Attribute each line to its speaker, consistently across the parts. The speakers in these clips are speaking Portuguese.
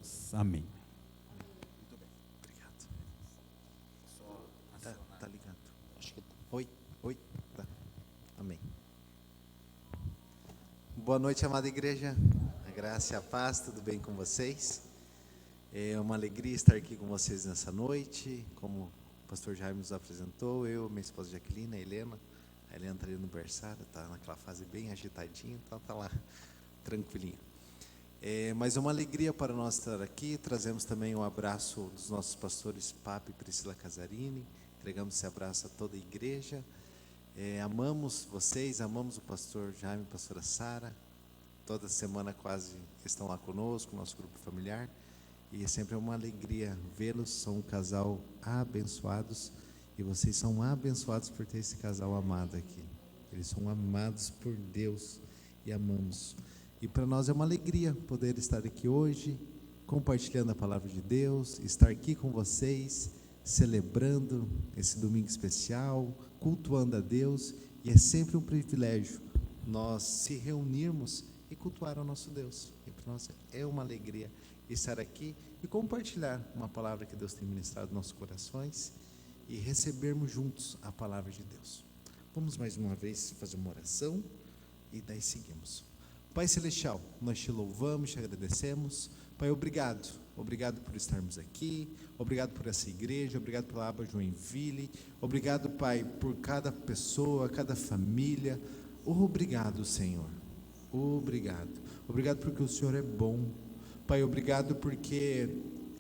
Speaker 1: Deus. Amém.
Speaker 2: Muito bem, obrigado. Tá ligado. Acho que oi, tá. Amém. Boa noite, amada igreja. A graça e a paz, tudo bem com vocês? É uma alegria estar aqui com vocês nessa noite. Como o pastor Jaime nos apresentou, eu, minha esposa Jaqueline, a Helena está ali no berçário, está naquela fase bem agitadinha, então está lá tranquilinha. Mas é uma alegria para nós estar aqui. Trazemos também um abraço dos nossos pastores Papo e Priscila Casarini. Entregamos esse abraço a toda a igreja. Amamos vocês, amamos o pastor Jaime e a pastora Sara. Toda semana quase estão lá conosco, nosso grupo familiar. E é sempre uma alegria vê-los. São um casal abençoados. E vocês são abençoados por ter esse casal amado aqui. Eles são amados por Deus e amamos. E para nós é uma alegria poder estar aqui hoje, compartilhando a palavra de Deus, estar aqui com vocês, celebrando esse domingo especial, cultuando a Deus. E é sempre um privilégio nós se reunirmos e cultuar ao nosso Deus. E para nós é uma alegria estar aqui e compartilhar uma palavra que Deus tem ministrado nos nossos corações e recebermos juntos a palavra de Deus. Vamos mais uma vez fazer uma oração e daí seguimos. Pai Celestial, nós te louvamos, te agradecemos. Pai, obrigado por estarmos aqui, obrigado por essa igreja, obrigado pela Aba Joinville, obrigado, Pai, por cada pessoa, cada família. Obrigado, Senhor, obrigado porque o Senhor é bom. Pai, obrigado porque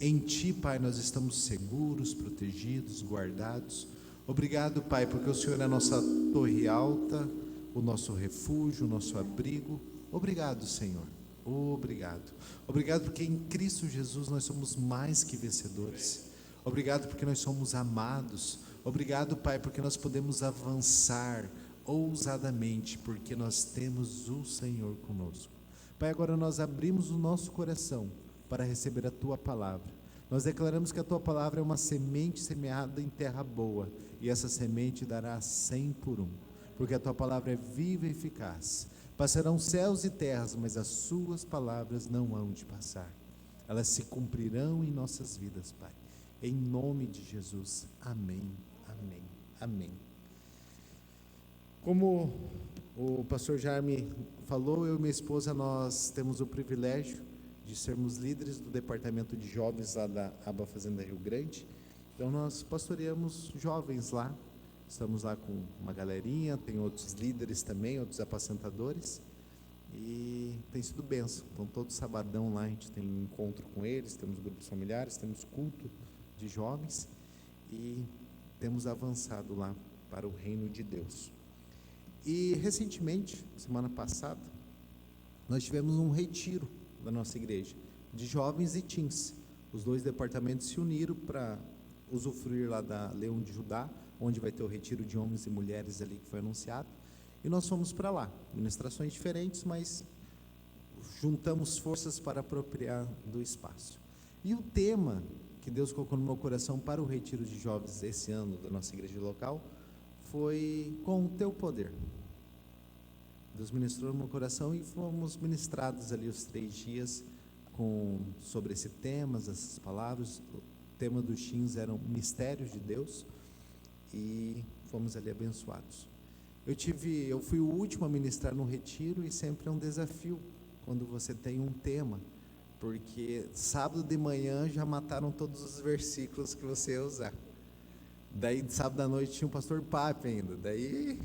Speaker 2: em Ti, Pai, nós estamos seguros, protegidos, guardados. Obrigado, Pai, porque o Senhor é a nossa torre alta, o nosso refúgio, o nosso abrigo. Obrigado, Senhor, obrigado porque em Cristo Jesus nós somos mais que vencedores. Obrigado porque nós somos amados. Obrigado, Pai, porque nós podemos avançar ousadamente, porque nós temos o Senhor conosco. Pai, agora nós abrimos o nosso coração para receber a Tua palavra. Nós declaramos que a Tua palavra é uma semente semeada em terra boa, e essa semente dará 100 por 1, porque a Tua palavra é viva e eficaz. Passarão céus e terras, mas as Suas palavras não hão de passar. Elas se cumprirão em nossas vidas, Pai. Em nome de Jesus. Amém, amém, amém. Como o pastor Jaime falou, eu e minha esposa, nós temos o privilégio de sermos líderes do departamento de jovens lá da Aba Fazenda Rio Grande. Então nós pastoreamos jovens lá. Estamos lá com uma galerinha, tem outros líderes também, outros apacentadores, e tem sido bênção. Então todo sabadão lá a gente tem um encontro com eles, temos grupos familiares, temos culto de jovens e temos avançado lá para o reino de Deus. E recentemente, semana passada, nós tivemos um retiro da nossa igreja, de jovens e teens. Os dois departamentos se uniram para usufruir lá da Leão de Judá, onde vai ter o retiro de homens e mulheres ali que foi anunciado, e nós fomos para lá, ministrações diferentes, mas juntamos forças para apropriar do espaço. E o tema que Deus colocou no meu coração para o retiro de jovens esse ano da nossa igreja local foi com o teu poder. Deus ministrou no meu coração e fomos ministrados ali os 3 dias sobre esse tema, essas palavras. O tema dos teens eram mistérios de Deus e fomos ali abençoados. Eu fui o último a ministrar no retiro e sempre é um desafio quando você tem um tema, porque sábado de manhã já mataram todos os versículos que você ia usar. Daí sábado à noite tinha o pastor Papo ainda, daí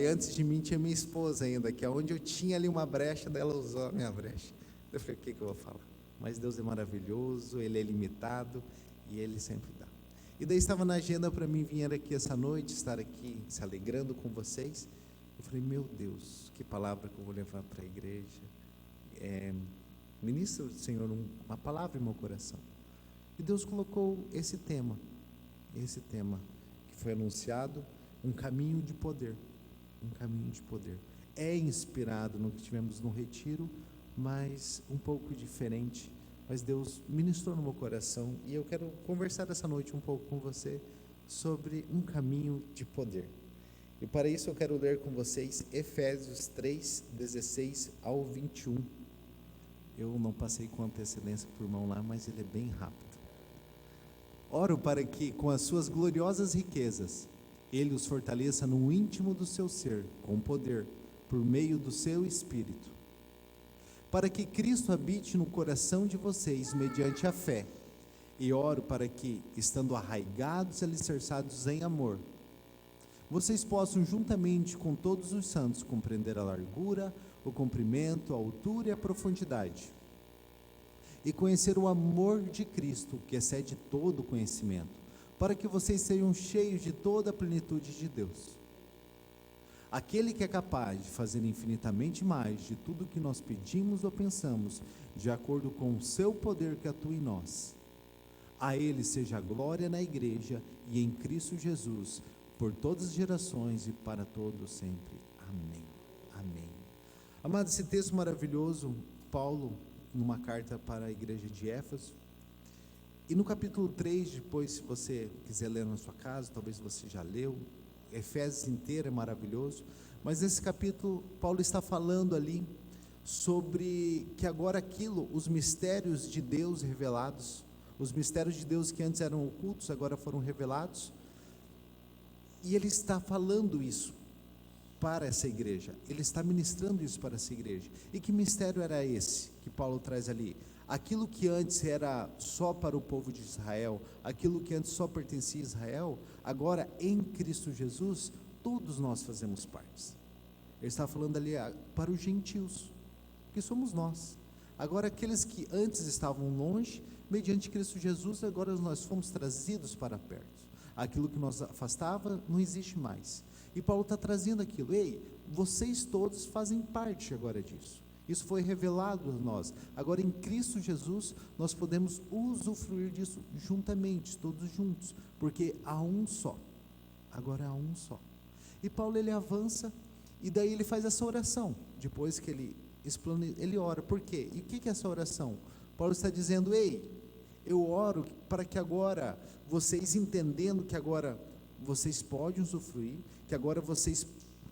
Speaker 2: antes de mim tinha minha esposa ainda, que é onde eu tinha ali uma brecha, daí ela usou a minha brecha. Eu falei, o que eu vou falar? Mas Deus é maravilhoso, Ele é limitado e Ele sempre dá. E daí estava na agenda para mim vir aqui essa noite, estar aqui se alegrando com vocês. Eu falei, meu Deus, que palavra que eu vou levar para a igreja. Ministra, Senhor, uma palavra em meu coração. E Deus colocou esse tema que foi anunciado, um caminho de poder. É inspirado no que tivemos no retiro, mas um pouco diferente. Mas Deus ministrou no meu coração e eu quero conversar essa noite um pouco com você sobre um caminho de poder. E para isso eu quero ler com vocês Efésios 3, 16 ao 21. Eu não passei com antecedência para o irmão lá, mas ele é bem rápido. Oro para que, com as suas gloriosas riquezas, Ele os fortaleça no íntimo do seu ser, com poder, por meio do seu Espírito, para que Cristo habite no coração de vocês, mediante a fé. E oro para que, estando arraigados e alicerçados em amor, vocês possam, juntamente com todos os santos, compreender a largura, o comprimento, a altura e a profundidade, e conhecer o amor de Cristo, que excede todo conhecimento, para que vocês sejam cheios de toda a plenitude de Deus. Aquele que é capaz de fazer infinitamente mais de tudo que nós pedimos ou pensamos, de acordo com o seu poder que atua em nós. A Ele seja a glória na igreja e em Cristo Jesus, por todas as gerações e para todos sempre. Amém. Amém. Amados, esse texto maravilhoso, Paulo, numa carta para a igreja de Éfeso, e no capítulo 3, depois, se você quiser ler na sua casa, talvez você já leu, Efésios inteiro é maravilhoso, mas nesse capítulo, Paulo está falando ali sobre que agora aquilo, os mistérios de Deus revelados, os mistérios de Deus que antes eram ocultos, agora foram revelados, e ele está falando isso para essa igreja, ele está ministrando isso para essa igreja. E que mistério era esse que Paulo traz ali? Aquilo que antes era só para o povo de Israel, aquilo que antes só pertencia a Israel, agora em Cristo Jesus, todos nós fazemos parte. Ele está falando ali para os gentios, que somos nós. Agora aqueles que antes estavam longe, mediante Cristo Jesus, agora nós fomos trazidos para perto. Aquilo que nos afastava não existe mais. E Paulo está trazendo aquilo. Ei, vocês todos fazem parte agora disso. Isso foi revelado a nós. Agora em Cristo Jesus, nós podemos usufruir disso juntamente, todos juntos, porque há um só. Agora há um só. E Paulo, ele avança, e daí ele faz essa oração. Depois que ele explana, ele ora. Por quê? E o que é essa oração? Paulo está dizendo: ei, eu oro para que agora, vocês entendendo que agora vocês podem usufruir, que agora vocês,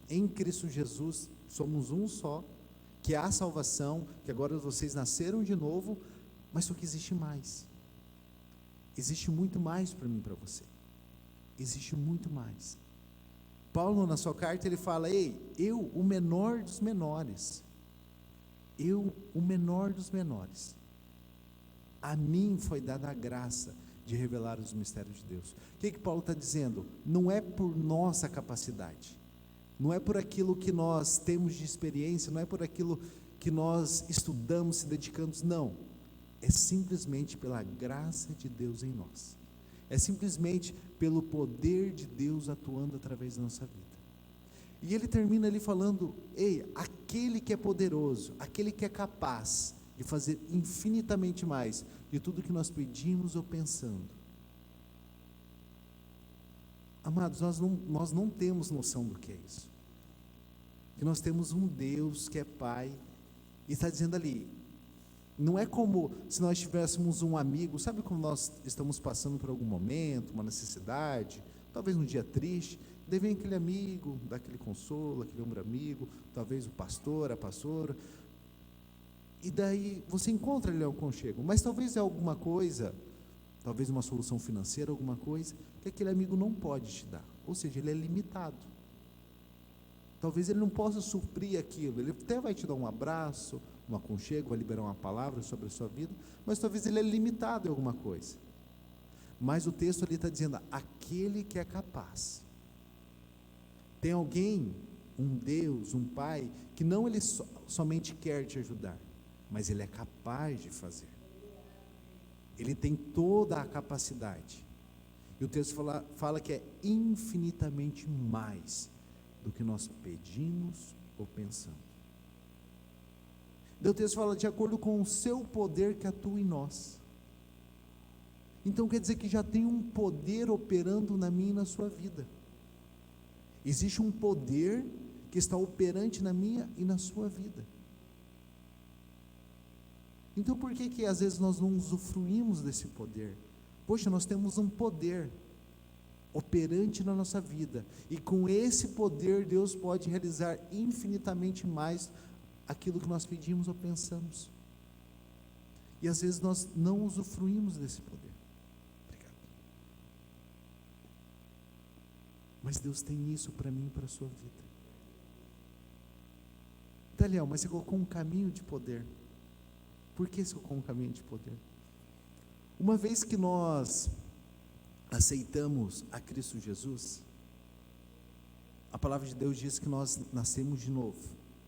Speaker 2: em Cristo Jesus, somos um só, que há salvação, que agora vocês nasceram de novo, mas só que existe mais. Existe muito mais para mim e para você. Existe muito mais. Paulo, na sua carta, ele fala: ei, eu, o menor dos menores, eu, o menor dos menores, a mim foi dada a graça de revelar os mistérios de Deus. O que Paulo está dizendo? Não é por nossa capacidade, não é por aquilo que nós temos de experiência, não é por aquilo que nós estudamos, se dedicamos, não. É simplesmente pela graça de Deus em nós. É simplesmente pelo poder de Deus atuando através da nossa vida. E ele termina ali falando: ei, aquele que é poderoso, aquele que é capaz de fazer infinitamente mais de tudo que nós pedimos ou pensando. Amados, nós não temos noção do que é isso. Que nós temos um Deus que é Pai, e está dizendo ali, não é como se nós tivéssemos um amigo, sabe quando nós estamos passando por algum momento, uma necessidade, talvez um dia triste, daí vem aquele amigo, dá aquele consolo, aquele ombro amigo, talvez o pastor, a pastora, e daí você encontra ali um aconchego, mas talvez é alguma coisa, talvez uma solução financeira, alguma coisa, que aquele amigo não pode te dar, ou seja, ele é limitado. Talvez ele não possa suprir aquilo, ele até vai te dar um abraço, um aconchego, vai liberar uma palavra sobre a sua vida, mas talvez ele é limitado em alguma coisa. Mas o texto ali está dizendo, aquele que é capaz. Tem alguém, um Deus, um Pai, que não ele somente quer te ajudar, mas ele é capaz de fazer. Ele tem toda a capacidade. E o texto fala que é infinitamente mais do que nós pedimos ou pensamos. O texto fala de acordo com o seu poder que atua em nós. Então quer dizer que já tem um poder operando na minha e na sua vida. Existe um poder que está operante na minha e na sua vida. Então por que às vezes nós não usufruímos desse poder? Poxa, nós temos um poder operante na nossa vida, e com esse poder Deus pode realizar infinitamente mais aquilo que nós pedimos ou pensamos. E às vezes nós não usufruímos desse poder. Obrigado. Mas Deus tem isso para mim e para a sua vida. Daniel, mas você colocou um caminho de poder. Por que você colocou um caminho de poder? Uma vez que nós aceitamos a Cristo Jesus, a palavra de Deus diz que nós nascemos de novo.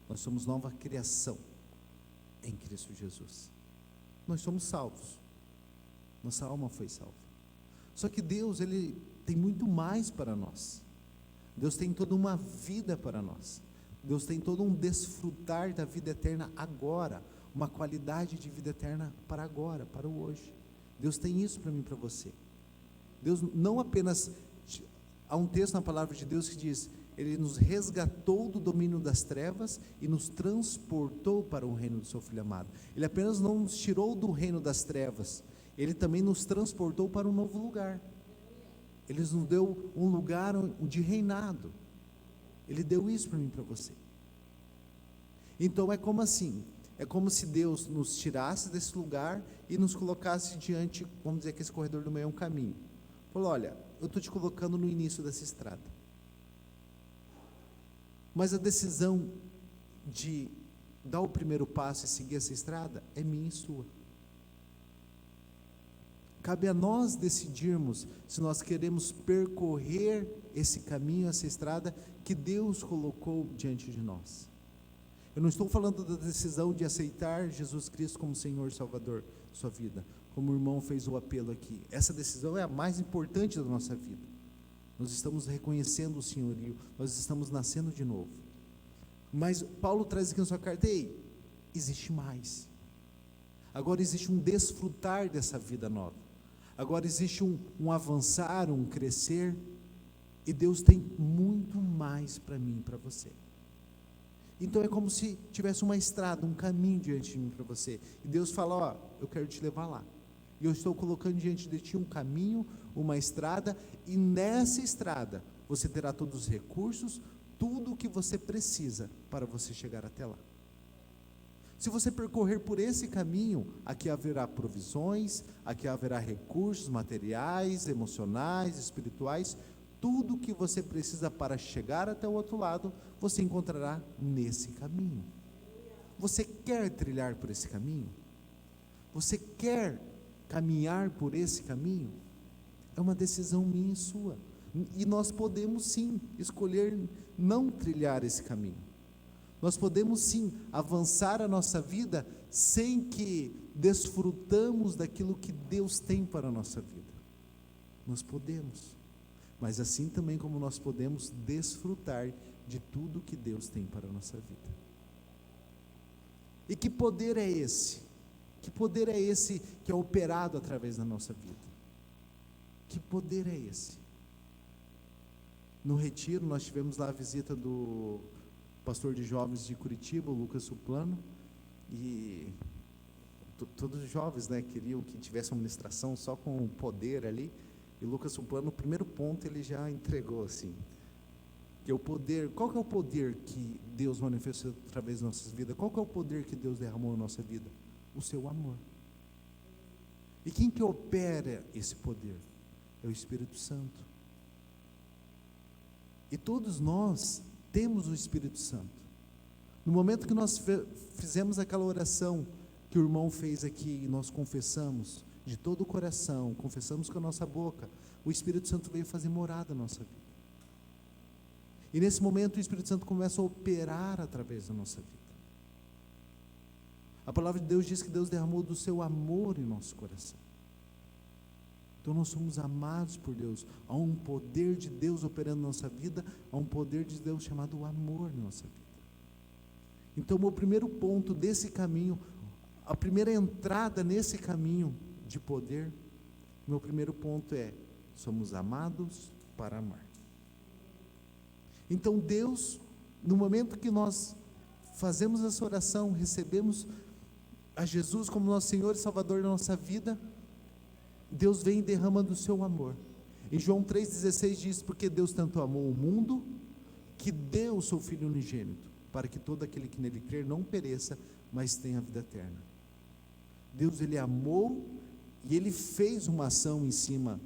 Speaker 2: Nós somos nova criação em Cristo Jesus. Nós somos salvos. Nossa alma foi salva. Só que Deus, Ele tem muito mais para nós. Deus tem toda uma vida para nós. Deus tem todo um desfrutar da vida eterna agora, uma qualidade de vida eterna para agora, para o hoje. Deus tem isso para mim e para você. Deus não apenas, há um texto na palavra de Deus que diz, Ele nos resgatou do domínio das trevas e nos transportou para o reino do seu Filho amado. Ele apenas não nos tirou do reino das trevas, Ele também nos transportou para um novo lugar. Ele nos deu um lugar de reinado. Ele deu isso para mim e para você. Então é como assim, é como se Deus nos tirasse desse lugar e nos colocasse diante, vamos dizer que esse corredor do meio é um caminho. Falou, olha, eu estou te colocando no início dessa estrada. Mas a decisão de dar o primeiro passo e seguir essa estrada é minha e sua. Cabe a nós decidirmos se nós queremos percorrer esse caminho, essa estrada que Deus colocou diante de nós. Eu não estou falando da decisão de aceitar Jesus Cristo como Senhor e Salvador da sua vida, como o irmão fez o apelo aqui. Essa decisão é a mais importante da nossa vida. Nós estamos reconhecendo o senhorio, nós estamos nascendo de novo. Mas Paulo traz aqui na sua carta, ei, existe mais. Agora existe um desfrutar dessa vida nova. Agora existe um avançar, um crescer, e Deus tem muito mais para mim e para você. Então é como se tivesse uma estrada, um caminho diante de mim para você, e Deus fala, ó, eu quero te levar lá, e eu estou colocando diante de ti um caminho, uma estrada, e nessa estrada, você terá todos os recursos, tudo o que você precisa, para você chegar até lá. Se você percorrer por esse caminho, aqui haverá provisões, aqui haverá recursos materiais, emocionais, espirituais, tudo que você precisa para chegar até o outro lado, você encontrará nesse caminho. Você quer trilhar por esse caminho? Você quer caminhar por esse caminho? É uma decisão minha e sua. E nós podemos sim escolher não trilhar esse caminho. Nós podemos sim avançar a nossa vida sem que desfrutamos daquilo que Deus tem para a nossa vida. Nós podemos, mas assim também como nós podemos desfrutar de tudo que Deus tem para a nossa vida. E que poder é esse? Que poder é esse que é operado através da nossa vida? Que poder é esse? No retiro nós tivemos lá a visita do pastor de jovens de Curitiba, o Lucas Suplano, e todos os jovens, né, queriam que tivesse uma ministração só com o poder ali, e o Lucas Suplano, no primeiro ponto, ele já entregou assim, que é o poder. Qual que é o poder que Deus manifestou através das nossas vidas? Qual que é o poder que Deus derramou na nossa vida? O seu amor. E quem que opera esse poder? É o Espírito Santo. E todos nós temos o Espírito Santo. No momento que nós fizemos aquela oração que o irmão fez aqui, e nós confessamos de todo o coração, confessamos com a nossa boca, o Espírito Santo veio fazer morada na nossa vida. E nesse momento o Espírito Santo começa a operar através da nossa vida. A palavra de Deus diz que Deus derramou do seu amor em nosso coração. Então nós somos amados por Deus. Há um poder de Deus operando na nossa vida, há um poder de Deus chamado amor na nossa vida. Então o primeiro ponto desse caminho, a primeira entrada nesse caminho de poder, meu primeiro ponto é, somos amados para amar. Então Deus, no momento que nós fazemos essa oração, recebemos a Jesus como nosso Senhor e Salvador da nossa vida, Deus vem derramando o seu amor. Em João 3,16 diz, porque Deus tanto amou o mundo, que deu o seu Filho unigênito, para que todo aquele que nele crer não pereça, mas tenha a vida eterna. Deus, ele amou e ele fez uma ação em cima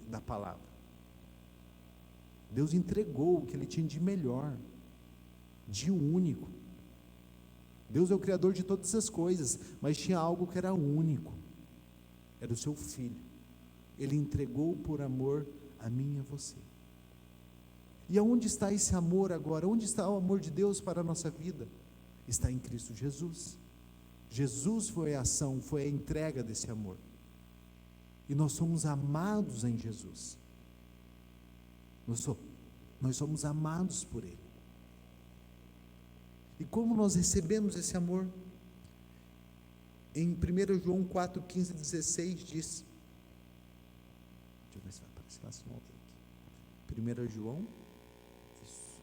Speaker 2: da palavra. Deus entregou o que ele tinha de melhor, de único. Deus é o Criador de todas as coisas, mas tinha algo que era único, era o seu Filho. Ele entregou por amor a mim e a você. E aonde está esse amor agora? Onde está o amor de Deus para a nossa vida? Está em Cristo Jesus. Jesus foi a ação, foi a entrega desse amor. E nós somos amados em Jesus. Nós somos amados por Ele. E como nós recebemos esse amor? Em 1 João 4, 15 e 16 diz, deixa eu ver se vai aparecer lá, se não tem aqui. 1 João, isso.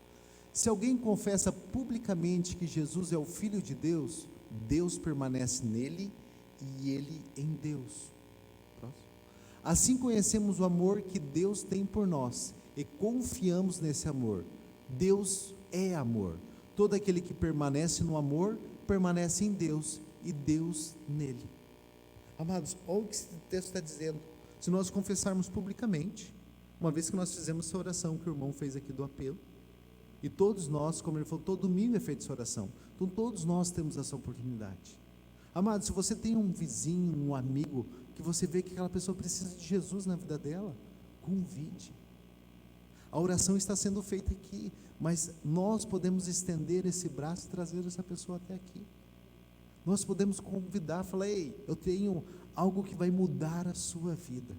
Speaker 2: Se alguém confessa publicamente que Jesus é o Filho de Deus, Deus permanece nele e ele em Deus. Próximo. Assim conhecemos o amor que Deus tem por nós e confiamos nesse amor. Deus é amor. Todo aquele que permanece no amor, permanece em Deus e Deus nele. Amados, olha o que esse texto está dizendo. Se nós confessarmos publicamente, uma vez que nós fizemos essa oração que o irmão fez aqui do apelo, e todos nós, como ele falou, todo domingo é feita essa oração, então todos nós temos essa oportunidade. Amados, se você tem um vizinho, um amigo, que você vê que aquela pessoa precisa de Jesus na vida dela, convide. A oração está sendo feita aqui, mas nós podemos estender esse braço e trazer essa pessoa até aqui. Nós podemos convidar, falar: ei, eu tenho algo que vai mudar a sua vida.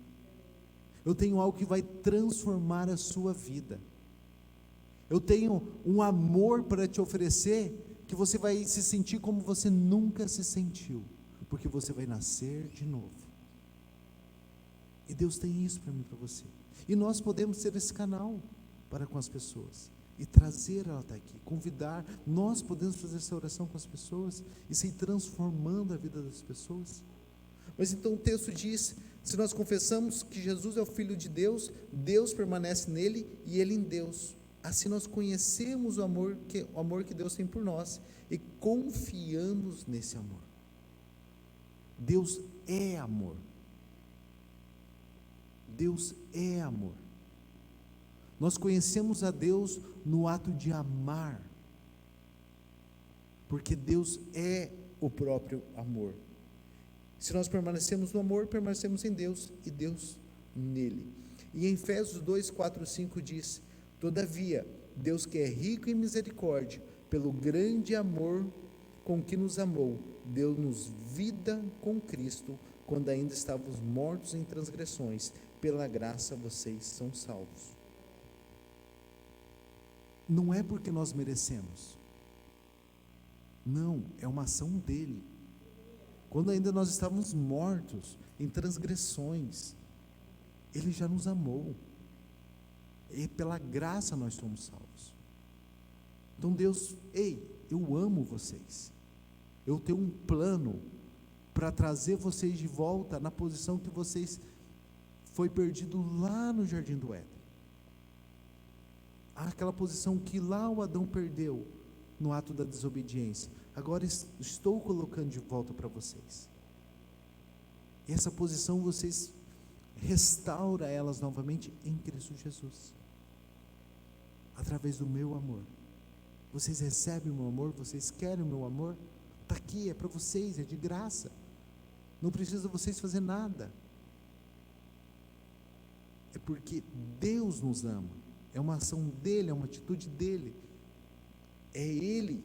Speaker 2: Eu tenho algo que vai transformar a sua vida. Eu tenho um amor para te oferecer, que você vai se sentir como você nunca se sentiu, porque você vai nascer de novo. E Deus tem isso para mim e para você. E nós podemos ser esse canal para com as pessoas e trazer ela até aqui, convidar. Nós podemos fazer essa oração com as pessoas e se ir transformando a vida das pessoas. Mas então o texto diz: se nós confessamos que Jesus é o Filho de Deus, Deus permanece nele e ele em Deus. Assim nós conhecemos o amor que Deus tem por nós e confiamos nesse amor. Deus é amor. Deus é amor. Nós conhecemos a Deus no ato de amar, porque Deus é o próprio amor. Se nós permanecemos no amor, permanecemos em Deus e Deus nele. E em Efésios 2, 4, 5 diz: todavia, Deus, que é rico em misericórdia, pelo grande amor com que nos amou, deu-nos vida com Cristo, quando ainda estávamos mortos em transgressões. Pela graça vocês são salvos. Não é porque nós merecemos, não, é uma ação dele. Quando ainda nós estávamos mortos em transgressões, ele já nos amou, e pela graça nós somos salvos. Então Deus: ei, eu amo vocês, eu tenho um plano para trazer vocês de volta na posição que vocês foi perdido lá no Jardim do Éden. Aquela posição que lá o Adão perdeu no ato da desobediência, agora estou colocando de volta para vocês. E essa posição vocês restaura elas novamente em Cristo Jesus, através do meu amor. Vocês recebem o meu amor? Vocês querem o meu amor? Está aqui, é para vocês, é de graça, não precisa vocês fazer nada. É porque Deus nos ama, é uma ação dele, é uma atitude dele, é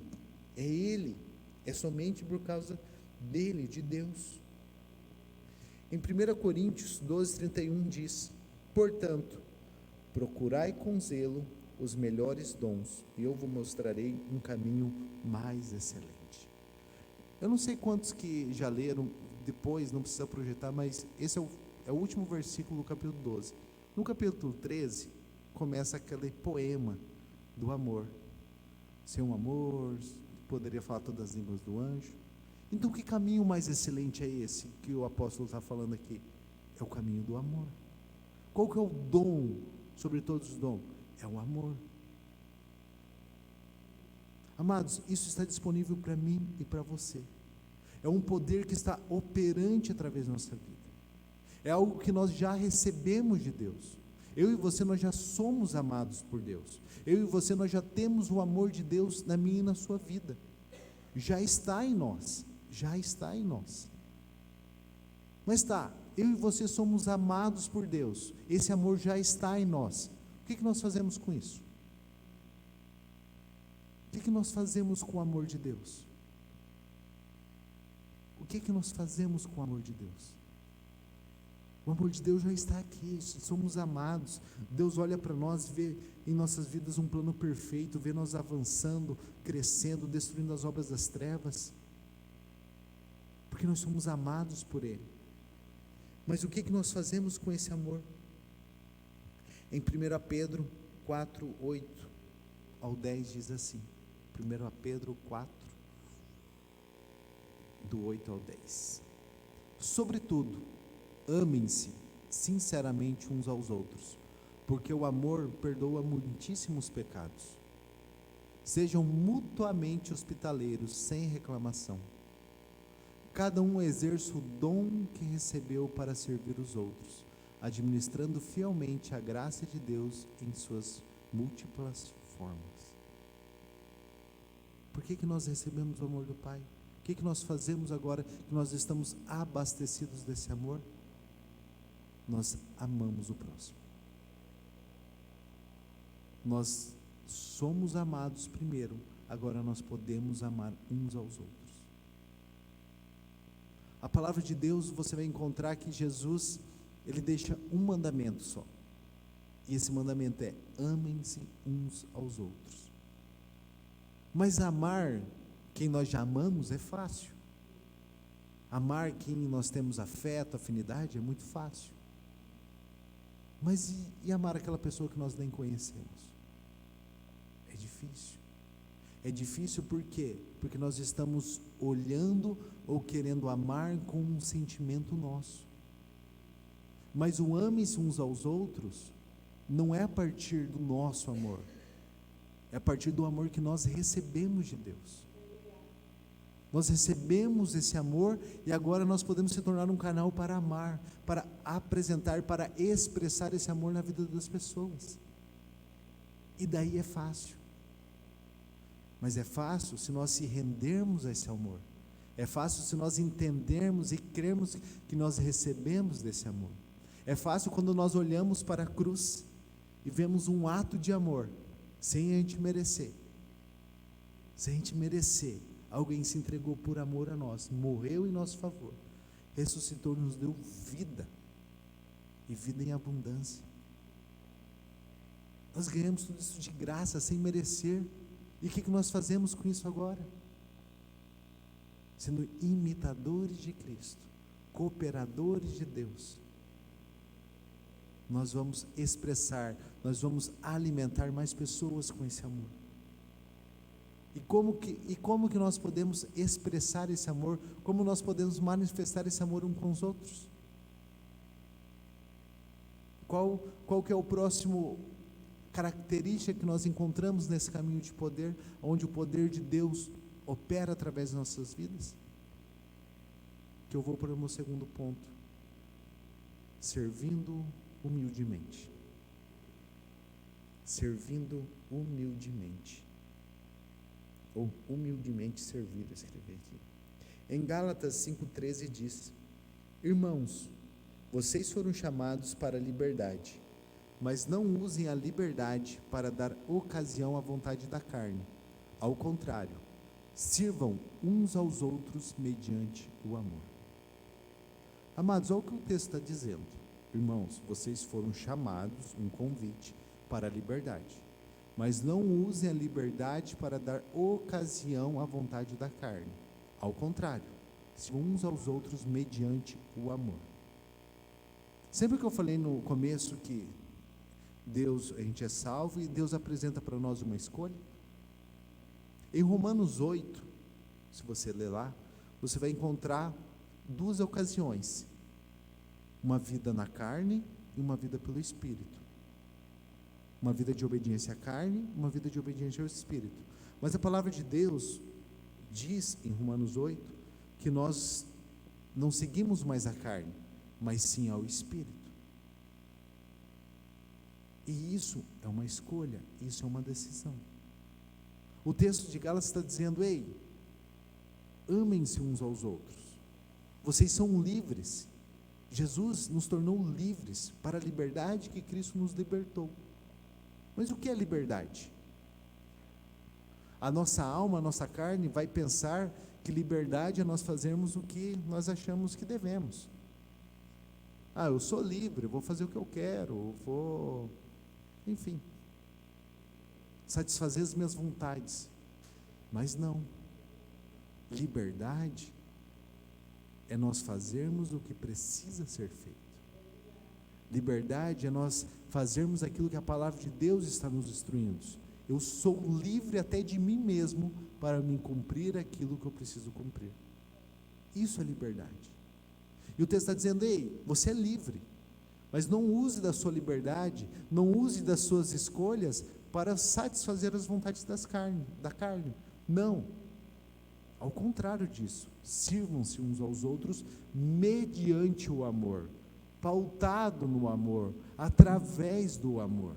Speaker 2: somente por causa dele, de Deus. Em 1 Coríntios 12, 31 diz: portanto, procurai com zelo os melhores dons, e eu vos mostrarei um caminho mais excelente. Eu não sei quantos que já leram, depois não precisa projetar, mas esse é o último versículo do capítulo 12. No capítulo 13, começa aquele poema do amor. Ser um amor, poderia falar todas as línguas do anjo. Então, que caminho mais excelente é esse que o apóstolo está falando aqui? É o caminho do amor. Qual que é o dom sobre todos os dons? É o amor. Amados, isso está disponível para mim e para você. é um poder que está operante através da nossa vida, é algo que nós já recebemos de Deus. Eu e você, nós já somos amados por Deus. Eu e você, nós já temos o amor de Deus na minha e na sua vida. Já está em nós, já está em nós. Mas tá, eu e você somos amados por Deus, esse amor já está em nós. O que nós fazemos com isso? O que nós fazemos com o amor de Deus? O que nós fazemos com o amor de Deus? O amor de Deus já está aqui, somos amados. Deus olha para nós, vê em nossas vidas um plano perfeito, vê nós avançando, crescendo, destruindo as obras das trevas, porque nós somos amados por Ele. Mas o que nós fazemos com esse amor? Em 1 Pedro 4, 8 ao 10 diz assim, 1 Pedro 4, do 8 ao 10: sobretudo, amem-se sinceramente uns aos outros, porque o amor perdoa muitíssimos pecados. Sejam mutuamente hospitaleiros, sem reclamação. Cada um exerça o dom que recebeu para servir os outros, administrando fielmente a graça de Deus em suas múltiplas formas. Por que nós recebemos o amor do Pai? O que nós fazemos agora que nós estamos abastecidos desse amor? Nós amamos o próximo. Nós somos amados primeiro, agora nós podemos amar uns aos outros. A palavra de Deus, você vai encontrar que Jesus, Ele deixa um mandamento só, e esse mandamento é: amem-se uns aos outros. Mas amar quem nós já amamos é fácil. Amar quem nós temos afeto, afinidade, é muito fácil. Mas e amar aquela pessoa que nós nem conhecemos? É difícil. É difícil por quê? Porque nós estamos olhando ou querendo amar com um sentimento nosso. Mas o ame-se uns aos outros não é a partir do nosso amor, é a partir do amor que nós recebemos de Deus. Nós recebemos esse amor e agora nós podemos se tornar um canal para amar, para apresentar, para expressar esse amor na vida das pessoas. E daí é fácil. Mas é fácil se nós se rendermos a esse amor. É fácil se nós entendermos e crermos que nós recebemos desse amor. É fácil quando nós olhamos para a cruz e vemos um ato de amor, sem a gente merecer. Sem a gente merecer. Alguém se entregou por amor a nós, morreu em nosso favor, ressuscitou, nos deu vida, e vida em abundância. Nós ganhamos tudo isso de graça, sem merecer. E o que nós fazemos com isso agora? Sendo imitadores de Cristo, cooperadores de Deus, nós vamos expressar, nós vamos alimentar mais pessoas com esse amor. E como que nós podemos expressar esse amor? Como nós podemos manifestar esse amor uns com os outros? Qual que é o próximo característica que nós encontramos nesse caminho de poder, onde o poder de Deus opera através das nossas vidas? Que eu vou para o meu segundo ponto: servindo humildemente. Servindo humildemente. Ou humildemente servir, eu escrevi aqui. Em Gálatas 5,13 diz: irmãos, vocês foram chamados para a liberdade, mas não usem a liberdade para dar ocasião à vontade da carne. Ao contrário, sirvam uns aos outros mediante o amor. Amados, olha o que o texto está dizendo. Irmãos, vocês foram chamados, um convite, para a liberdade, mas não usem a liberdade para dar ocasião à vontade da carne. Ao contrário, sirvam uns aos outros mediante o amor. Sempre que eu falei no começo que Deus, a gente é salvo e Deus apresenta para nós uma escolha, em Romanos 8, se você ler lá, você vai encontrar duas ocasiões: uma vida na carne e uma vida pelo Espírito. Uma vida de obediência à carne, uma vida de obediência ao Espírito. Mas a palavra de Deus diz em Romanos 8 que nós não seguimos mais a carne, mas sim ao Espírito. E isso é uma escolha, isso é uma decisão. O texto de Gálatas está dizendo: ei, amem-se uns aos outros, vocês são livres. Jesus nos tornou livres para a liberdade que Cristo nos libertou. Mas o que é liberdade? A nossa alma, a nossa carne vai pensar que liberdade é nós fazermos o que nós achamos que devemos. Eu sou livre, eu vou fazer o que eu quero, eu vou, enfim, satisfazer as minhas vontades. Mas não. Liberdade é nós fazermos o que precisa ser feito. Liberdade é nós fazermos aquilo que a palavra de Deus está nos instruindo. Eu sou livre até de mim mesmo para me cumprir aquilo que eu preciso cumprir. Isso é liberdade. E o texto está dizendo: ei, você é livre, mas não use da sua liberdade, não use das suas escolhas para satisfazer as vontades da carne. Não. Ao contrário disso, sirvam-se uns aos outros mediante o amor, pautado no amor, através do amor.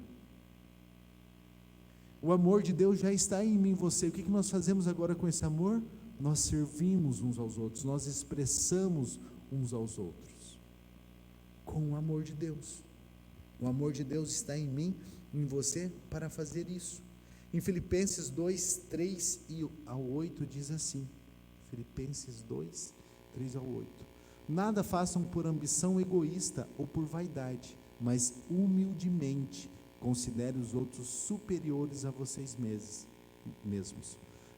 Speaker 2: O amor de Deus já está em mim e você. O que nós fazemos agora com esse amor? Nós servimos uns aos outros, nós expressamos uns aos outros com o amor de Deus. O amor de Deus está em mim e em você para fazer isso. Em Filipenses 2, 3 ao 8 diz assim, Filipenses 2, 3 ao 8: nada façam por ambição egoísta ou por vaidade, mas humildemente considere os outros superiores a vocês mesmos.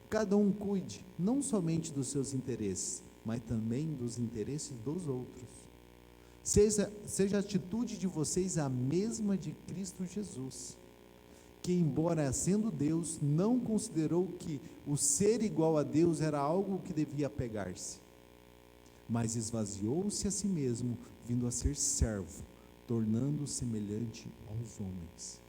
Speaker 2: Cada um cuide não somente dos seus interesses, mas também dos interesses dos outros. Seja a atitude de vocês a mesma de Cristo Jesus, que, embora sendo Deus, não considerou que o ser igual a Deus era algo que devia apegar-se, mas esvaziou-se a si mesmo, vindo a ser servo, tornando-se semelhante aos homens.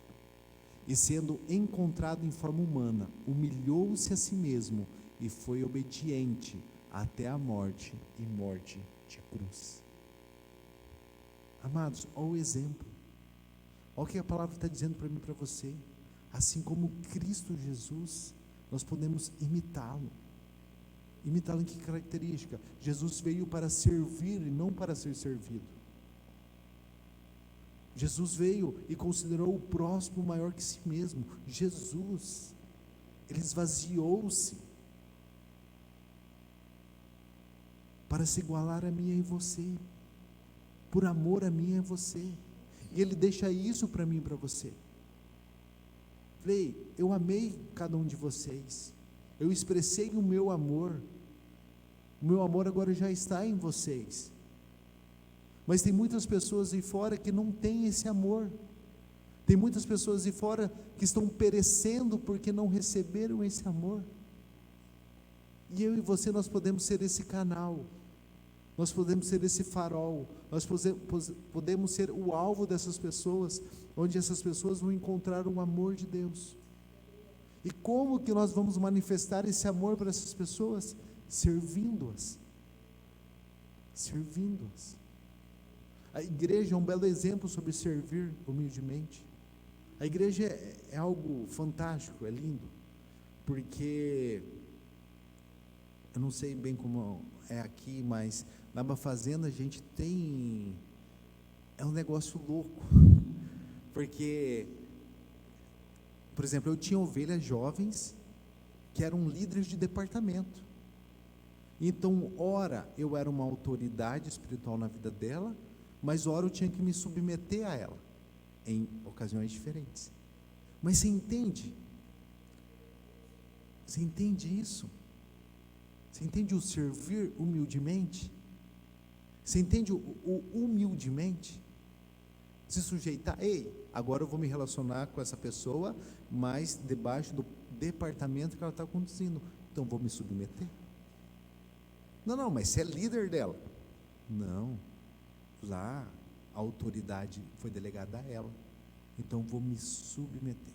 Speaker 2: E sendo encontrado em forma humana, humilhou-se a si mesmo e foi obediente até a morte e morte de cruz. Amados, olha o exemplo. Olha o que a palavra está dizendo para mim e para você. Assim como Cristo Jesus, nós podemos imitá-lo. Imitá-lo em que característica? Jesus veio para servir e não para ser servido. Jesus veio e considerou o próximo maior que si mesmo. Jesus, ele esvaziou-se para se igualar a mim e a você, por amor a mim e a você. E ele deixa isso para mim e para você. Falei, eu amei cada um de vocês, eu expressei o meu amor agora já está em vocês. Mas tem muitas pessoas aí fora que não têm esse amor. Tem muitas pessoas aí fora que estão perecendo porque não receberam esse amor. E eu e você, nós podemos ser esse canal, nós podemos ser esse farol, nós podemos ser o alvo dessas pessoas, onde essas pessoas vão encontrar o amor de Deus. E como que nós vamos manifestar esse amor para essas pessoas? Servindo-as. Servindo-as. A igreja é um belo exemplo sobre servir humildemente. A igreja é algo fantástico, é lindo, porque eu não sei bem como é aqui, mas na Aba Fazenda a gente tem, é um negócio louco, porque, por exemplo, eu tinha ovelhas jovens que eram líderes de departamento. Então, ora eu era uma autoridade espiritual na vida dela, mas ora eu tinha que me submeter a ela, em ocasiões diferentes. Mas você entende? Você entende isso? Você entende o servir humildemente? Você entende o humildemente? Se sujeitar, ei, agora eu vou me relacionar com essa pessoa, mas debaixo do departamento que ela está conduzindo, então vou me submeter. Não, mas você é líder dela. Não, lá a autoridade foi delegada a ela, então vou me submeter.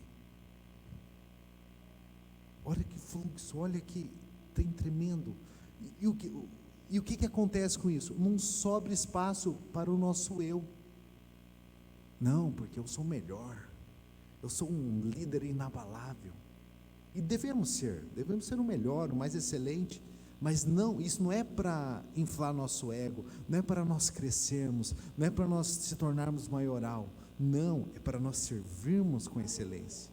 Speaker 2: Olha que fluxo, olha que trem tremendo. E E o que acontece com isso? Não sobra espaço para o nosso eu. Não, porque eu sou melhor, eu sou um líder inabalável. E devemos ser o melhor, o mais excelente, mas não, isso não é para inflar nosso ego, não é para nós crescermos, não é para nós se tornarmos maioral, não, é para nós servirmos com excelência,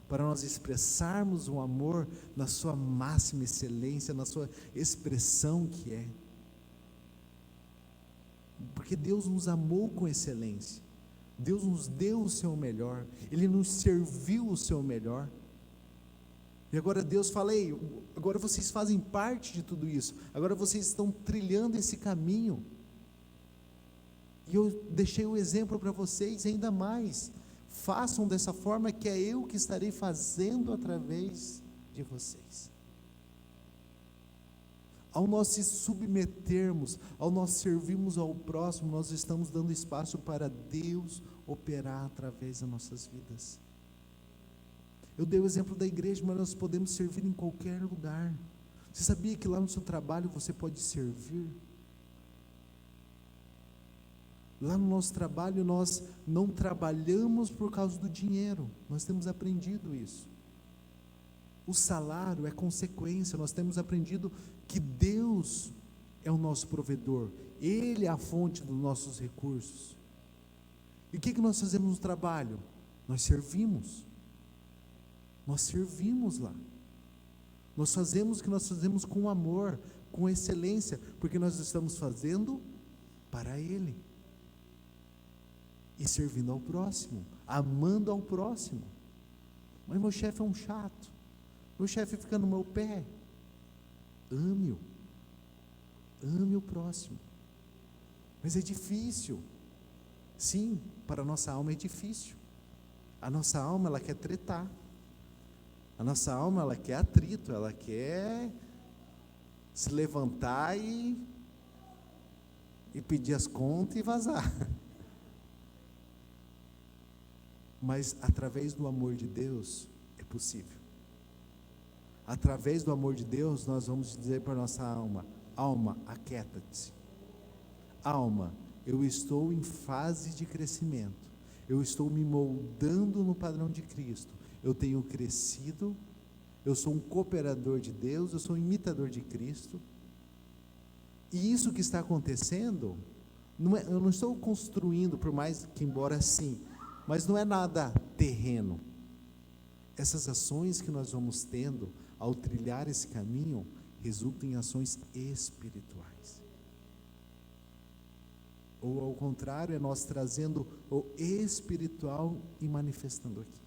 Speaker 2: para nós expressarmos o amor na sua máxima excelência, na sua expressão que é, porque Deus nos amou com excelência, Deus nos deu o seu melhor, Ele nos serviu o seu melhor. E agora Deus fala: ei, agora vocês fazem parte de tudo isso, agora vocês estão trilhando esse caminho, e eu deixei o exemplo para vocês, ainda mais, façam dessa forma, que é eu que estarei fazendo através de vocês. Ao nós se submetermos, ao nós servirmos ao próximo, nós estamos dando espaço para Deus operar através das nossas vidas. Eu dei o exemplo da igreja, mas nós podemos servir em qualquer lugar. Você sabia que lá no seu trabalho você pode servir? Lá no nosso trabalho nós não trabalhamos por causa do dinheiro, nós temos aprendido isso. O salário é consequência, nós temos aprendido que Deus é o nosso provedor, Ele é a fonte dos nossos recursos. E o que nós fazemos no trabalho? Nós servimos lá, nós fazemos o que nós fazemos com amor, com excelência, porque nós estamos fazendo para Ele, e servindo ao próximo, amando ao próximo. Mas meu chefe é um chato, meu chefe fica no meu pé. Ame o próximo. Mas é difícil, sim, para a nossa alma é difícil. A nossa alma, ela quer tretar, a nossa alma, ela quer atrito, ela quer se levantar e pedir as contas e vazar. Mas através do amor de Deus é possível. Através do amor de Deus nós vamos dizer para a nossa alma: alma, aquieta-te. Alma, eu estou em fase de crescimento, eu estou me moldando no padrão de Cristo, eu tenho crescido, eu sou um cooperador de Deus, eu sou um imitador de Cristo, e isso que está acontecendo, eu não estou construindo, por mais que embora sim, mas não é nada terreno. Essas ações que nós vamos tendo ao trilhar esse caminho resultam em ações espirituais, ou ao contrário, é nós trazendo o espiritual e manifestando aqui.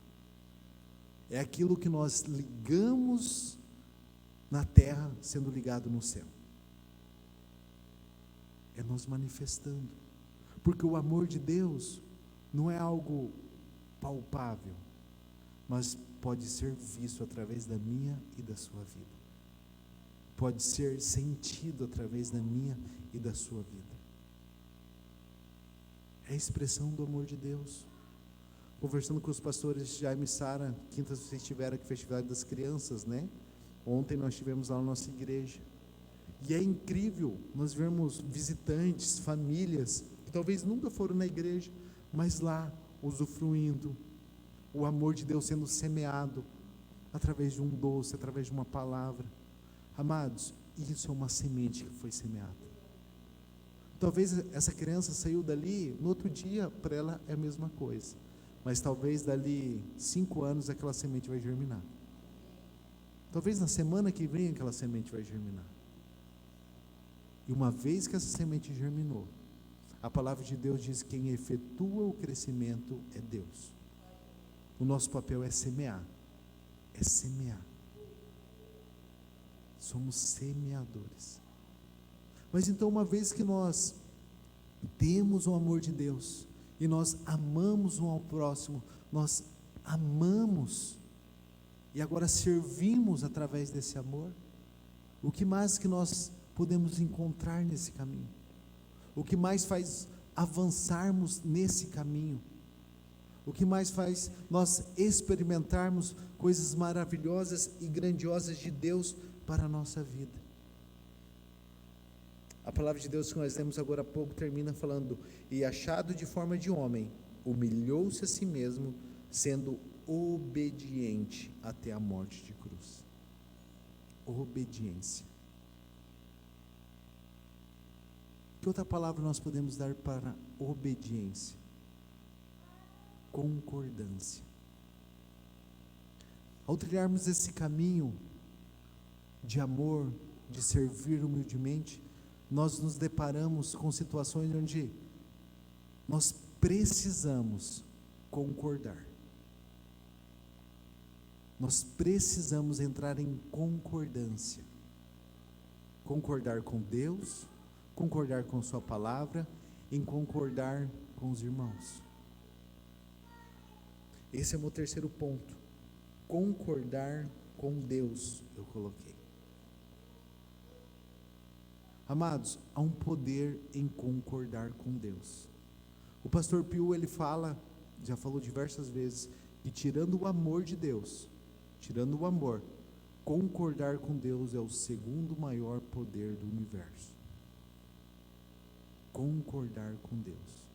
Speaker 2: É aquilo que nós ligamos na terra sendo ligado no céu, é nós manifestando, porque o amor de Deus não é algo palpável, mas pode ser visto através da minha e da sua vida, pode ser sentido através da minha e da sua vida. É a expressão do amor de Deus. Conversando com os pastores Jaime e Sara, quinta vocês tiveram aqui Festival das Crianças, né? Ontem nós tivemos lá na nossa igreja, e é incrível nós vermos visitantes, famílias, que talvez nunca foram na igreja, mas lá, usufruindo, o amor de Deus sendo semeado, através de um doce, através de uma palavra. Amados, isso é uma semente que foi semeada. Talvez essa criança saiu dali, no outro dia, para ela é a mesma coisa, mas talvez dali 5 anos aquela semente vai germinar. Talvez na semana que vem aquela semente vai germinar. E uma vez que essa semente germinou, a palavra de Deus diz que quem efetua o crescimento é Deus. O nosso papel é semear. É semear. Somos semeadores. Mas então, uma vez que nós temos o amor de Deus, e nós amamos um ao próximo, nós amamos, e agora servimos através desse amor, o que mais que nós podemos encontrar nesse caminho? O que mais faz avançarmos nesse caminho? O que mais faz nós experimentarmos coisas maravilhosas e grandiosas de Deus para a nossa vida? A palavra de Deus que nós lemos agora há pouco termina falando: e achado de forma de homem, humilhou-se a si mesmo, sendo obediente até a morte de cruz. Obediência. Que outra palavra nós podemos dar para obediência? Concordância. Ao trilharmos esse caminho de amor, de servir humildemente, nós nos deparamos com situações onde nós precisamos concordar. Nós precisamos entrar em concordância. Concordar com Deus, concordar com sua palavra, em concordar com os irmãos. Esse é o meu terceiro ponto. Concordar com Deus, eu coloquei. Amados, há um poder em concordar com Deus. O pastor Pio, ele fala, já falou diversas vezes, que tirando o amor de Deus, tirando o amor, concordar com Deus é o segundo maior poder do universo. Concordar com Deus.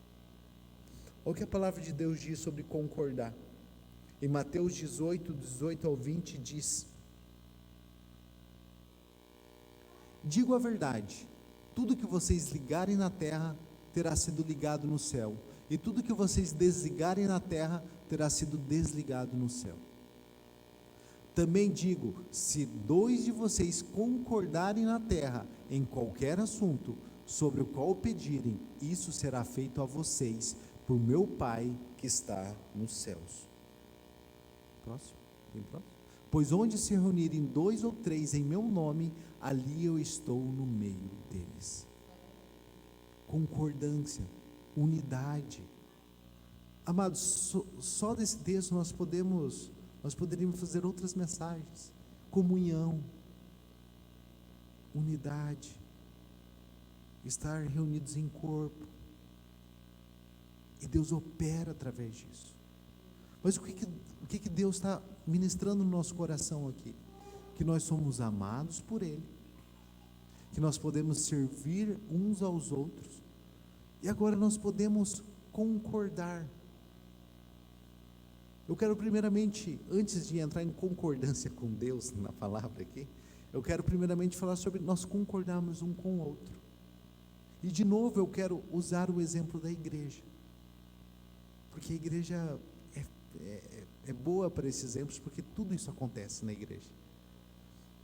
Speaker 2: Olha o que a palavra de Deus diz sobre concordar. Em Mateus 18 ao 20 diz: digo a verdade, tudo que vocês ligarem na terra terá sido ligado no céu, e tudo que vocês desligarem na terra terá sido desligado no céu. Também digo, se 2 de vocês concordarem na terra em qualquer assunto sobre o qual pedirem, isso será feito a vocês por meu Pai que está nos céus. Próximo, bem próximo. Pois onde se reunirem 2 ou 3 em meu nome, ali eu estou no meio deles. Concordância, unidade. Amados, só desse texto nós poderíamos fazer outras mensagens. Comunhão, unidade, estar reunidos em corpo. E Deus opera através disso. Mas o que Deus está ministrando no nosso coração aqui? Que nós somos amados por Ele, que nós podemos servir uns aos outros, e agora nós podemos concordar. Eu quero primeiramente, antes de entrar em concordância com Deus na palavra aqui, eu quero primeiramente falar sobre nós concordarmos um com o outro. E de novo eu quero usar o exemplo da igreja, porque a igreja é boa para esses exemplos, porque tudo isso acontece na igreja.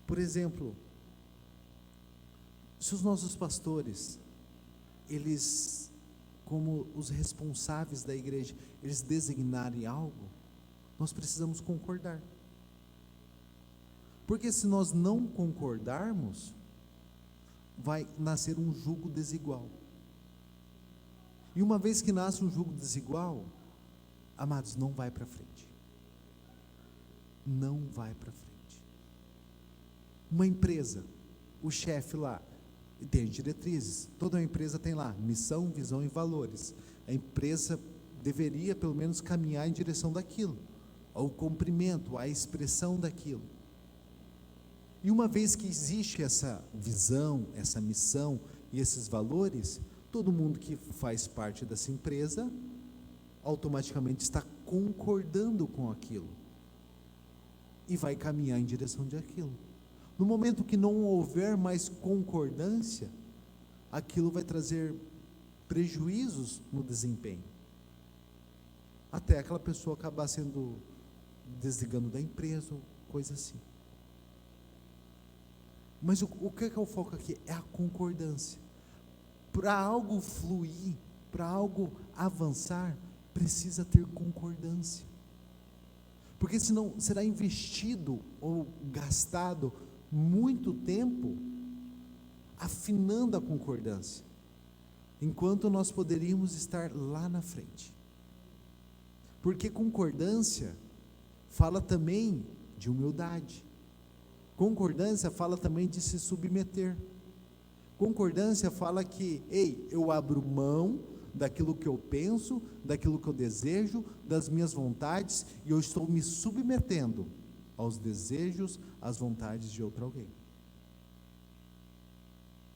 Speaker 2: Por exemplo, se os nossos pastores, eles, como os responsáveis da igreja, eles designarem algo, nós precisamos concordar. Porque se nós não concordarmos, vai nascer um jugo desigual. E uma vez que nasce um jugo desigual, amados, não vai para frente. Não vai para frente. Uma empresa, o chefe lá, tem diretrizes. Toda empresa tem lá missão, visão e valores. A empresa deveria pelo menos caminhar em direção daquilo, ao cumprimento, à expressão daquilo. E uma vez que existe essa visão, essa missão e esses valores, todo mundo que faz parte dessa empresa automaticamente está concordando com aquilo e vai caminhar em direção daquilo. No momento que não houver mais concordância, aquilo vai trazer prejuízos no desempenho, até aquela pessoa acabar sendo desligando da empresa, ou coisa assim. Mas o que é o foco aqui? É a concordância. Para algo fluir, para algo avançar, precisa ter concordância, porque senão será investido ou gastado muito tempo afinando a concordância, enquanto nós poderíamos estar lá na frente. Porque concordância fala também de humildade, concordância fala também de se submeter, concordância fala que, ei, eu abro mão daquilo que eu penso, daquilo que eu desejo, das minhas vontades, e eu estou me submetendo aos desejos, às vontades de outro alguém.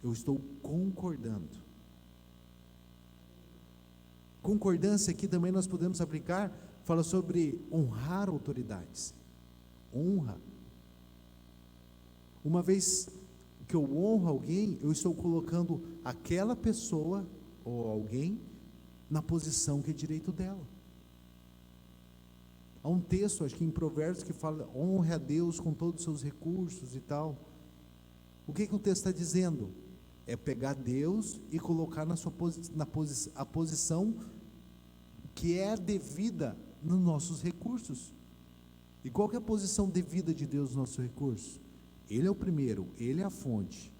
Speaker 2: eu estou concordando. Concordância aqui também nós podemos aplicar, fala sobre honrar autoridades. Honra. Uma vez que eu honro alguém, eu estou colocando aquela pessoa ou alguém na posição que é direito dela. Há um texto, acho que em Provérbios, que fala: honre a Deus com todos os seus recursos e tal. O que o texto está dizendo? É pegar Deus e colocar a posição que é devida nos nossos recursos. E qual que é a posição devida de Deus nos nossos recursos? Ele é o primeiro, Ele é a fonte,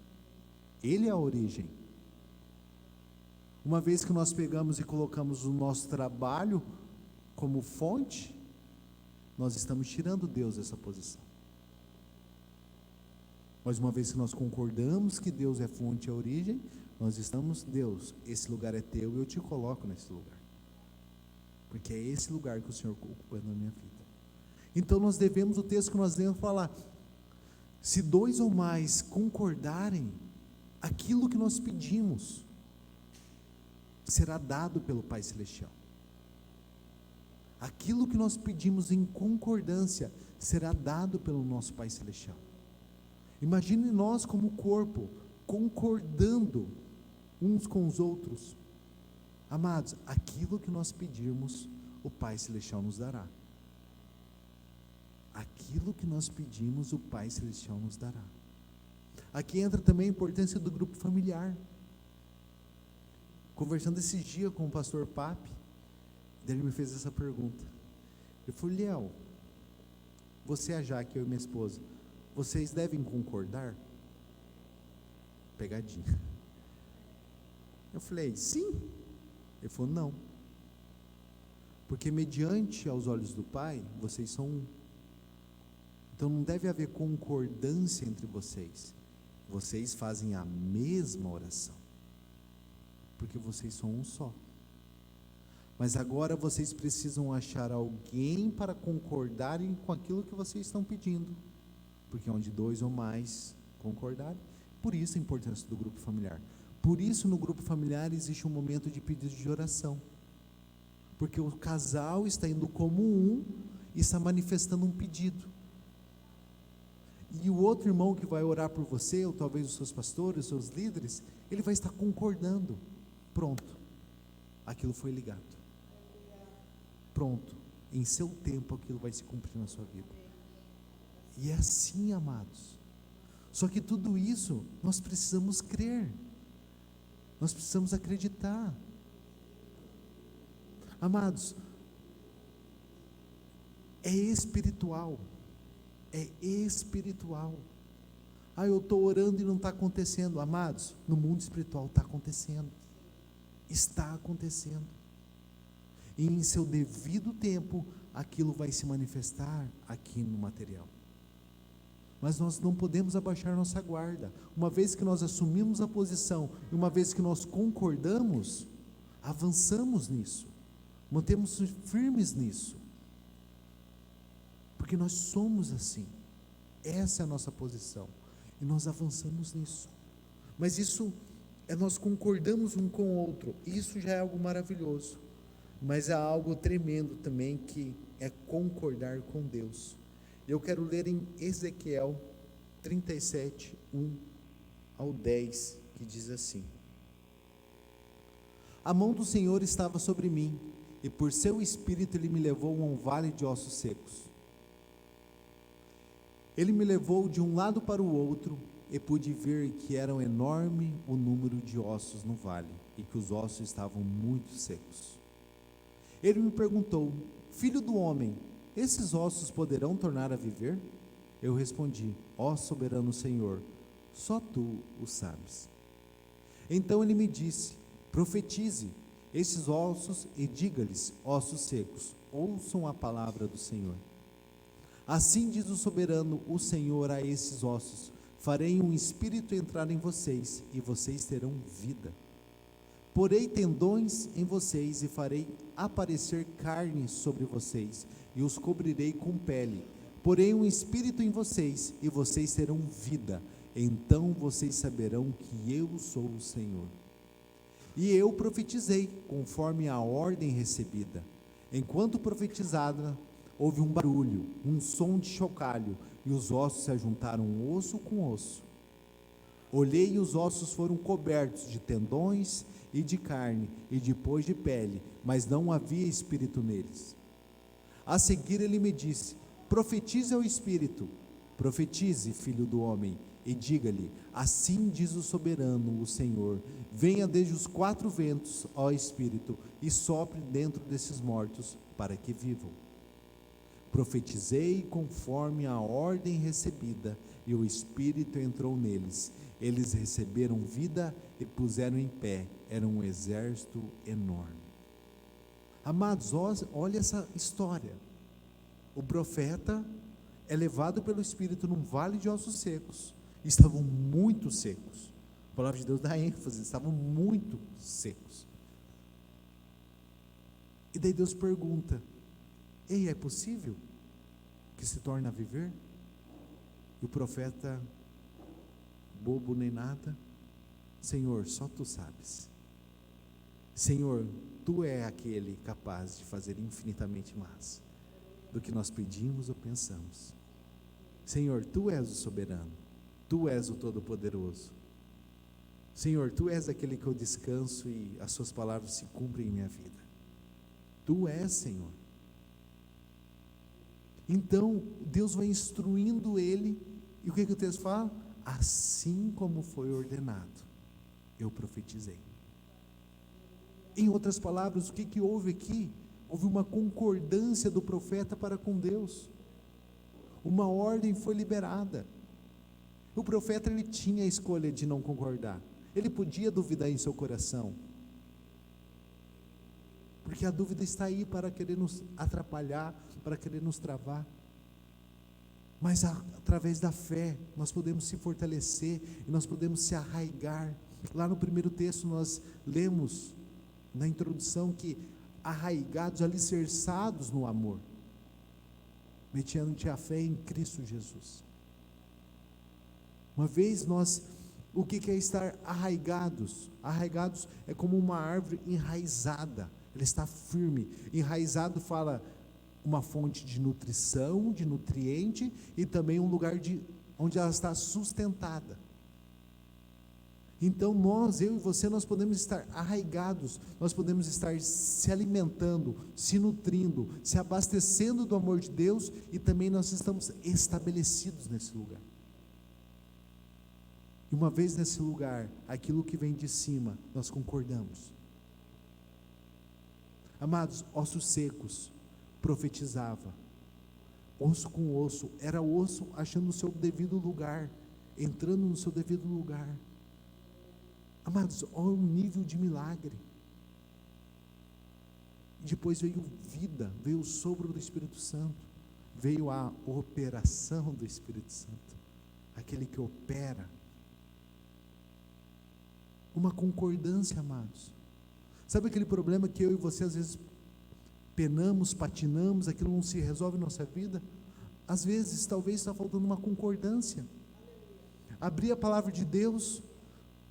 Speaker 2: Ele é a origem. Uma vez que nós pegamos e colocamos o nosso trabalho como fonte, nós estamos tirando Deus dessa posição. Mas uma vez que nós concordamos que Deus é fonte e a origem, nós estamos: Deus, esse lugar é teu e eu te coloco nesse lugar, porque é esse lugar que o Senhor ocupa na minha vida. Então nós devemos, o texto que nós lemos falar: se 2 ou mais concordarem, aquilo que nós pedimos será dado pelo Pai Celestial. Aquilo que nós pedimos em concordância será dado pelo nosso Pai Celestial. Imagine nós como corpo, concordando uns com os outros. Amados, aquilo que nós pedirmos, o Pai Celestial nos dará. Aquilo que nós pedimos, o Pai Celestial nos dará. Aqui entra também a importância do grupo familiar. Conversando esse dia com o pastor Papi, ele me fez essa pergunta. Eu falei: Léo, você, a Jaque, eu e minha esposa, vocês devem concordar? Pegadinha. Eu falei: sim. Ele falou: não. Porque mediante aos olhos do Pai, vocês são um. Então não deve haver concordância entre vocês. Vocês fazem a mesma oração, porque vocês são um só. Mas agora vocês precisam achar alguém para concordarem com aquilo que vocês estão pedindo, porque onde 2 ou mais concordarem, por isso a importância do grupo familiar. Por isso no grupo familiar existe um momento de pedido de oração, porque o casal está indo como um e está manifestando um pedido. E o outro irmão que vai orar por você, ou talvez os seus pastores, os seus líderes, ele vai estar concordando. Pronto, aquilo foi ligado. Pronto, em seu tempo aquilo vai se cumprir na sua vida. E é assim, amados. Só que tudo isso nós precisamos crer, nós precisamos acreditar. Amados, é espiritual. É espiritual. Eu estou orando e não está acontecendo. Amados, no mundo espiritual está acontecendo. Está acontecendo. E em seu devido tempo, aquilo vai se manifestar aqui no material. Mas nós não podemos abaixar nossa guarda. Uma vez que nós assumimos a posição, e uma vez que nós concordamos, avançamos nisso. Mantemos firmes nisso. Porque nós somos assim, essa é a nossa posição, e nós avançamos nisso. Mas isso nós concordamos um com o outro, isso já é algo maravilhoso, mas há algo tremendo também, que é concordar com Deus. Eu quero ler em Ezequiel 37, 1 ao 10, que diz assim: a mão do Senhor estava sobre mim, e por seu espírito Ele me levou a um vale de ossos secos. Ele me levou de um lado para o outro, e pude ver que era enorme o número de ossos no vale, e que os ossos estavam muito secos. Ele me perguntou: filho do homem, esses ossos poderão tornar a viver? Eu respondi: ó soberano Senhor, só tu o sabes. Então ele me disse: profetize esses ossos e diga-lhes: ossos secos, ouçam a palavra do Senhor. Assim diz o soberano, o Senhor, a esses ossos: farei um espírito entrar em vocês, e vocês terão vida. Porei tendões em vocês, e farei aparecer carne sobre vocês, e os cobrirei com pele. Porei um espírito em vocês, e vocês terão vida, Então vocês saberão que eu sou o Senhor. E eu profetizei, conforme a ordem recebida. Enquanto profetizava, houve um barulho, um som de chocalho, e os ossos se ajuntaram osso com osso. Olhei e os ossos foram cobertos de tendões e de carne, e depois de pele, mas não havia espírito neles. A seguir ele me disse: profetize ao espírito, profetize, filho do homem, e diga-lhe: assim diz o soberano, o Senhor, venha desde os 4 ventos, ó Espírito, e sopre dentro desses mortos, para que vivam. Profetizei conforme a ordem recebida, e o Espírito entrou neles. Eles receberam vida e puseram em pé, era um exército enorme. Amados, olha essa história. O profeta é levado pelo Espírito num vale de ossos secos. Estavam muito secos. A palavra de Deus dá ênfase, estavam muito secos. E daí Deus pergunta: ei, é possível que se torne a viver? E o profeta, bobo nem nada: Senhor, só tu sabes. Senhor, tu é aquele capaz de fazer infinitamente mais do que nós pedimos ou pensamos. Senhor, tu és o soberano, tu és o todo-poderoso. Senhor, tu és aquele que eu descanso e as suas palavras se cumprem em minha vida. Tu és, Senhor. Então Deus vai instruindo ele, e o que o texto fala? Assim como foi ordenado, eu profetizei. Em outras palavras, o que houve aqui? Houve uma concordância do profeta para com Deus. Uma ordem foi liberada. O profeta, ele tinha a escolha de não concordar. Ele podia duvidar em seu coração, porque a dúvida está aí para querer nos atrapalhar, para querer nos travar. Mas através da fé, nós podemos se fortalecer, e nós podemos se arraigar. Lá no primeiro texto nós lemos, na introdução, que arraigados, alicerçados no amor, mediante a fé em Cristo Jesus. Uma vez o que é estar arraigados? Arraigados é como uma árvore enraizada, ela está firme. Enraizado fala uma fonte de nutrição, de nutriente, e também um lugar onde ela está sustentada. Então eu e você, nós podemos estar arraigados, nós podemos estar se alimentando, se nutrindo, se abastecendo do amor de Deus, e também nós estamos estabelecidos nesse lugar. E uma vez nesse lugar, aquilo que vem de cima, nós concordamos. Amados, ossos secos, profetizava, osso com osso, era osso achando o seu devido lugar, entrando no seu devido lugar. Amados, olha o nível de milagre. Depois veio vida, veio o sopro do Espírito Santo, veio a operação do Espírito Santo, aquele que opera. Uma concordância, amados. Sabe aquele problema que eu e você às vezes penamos, patinamos, aquilo não se resolve em nossa vida? Às vezes, talvez está faltando uma concordância. Abrir a palavra de Deus.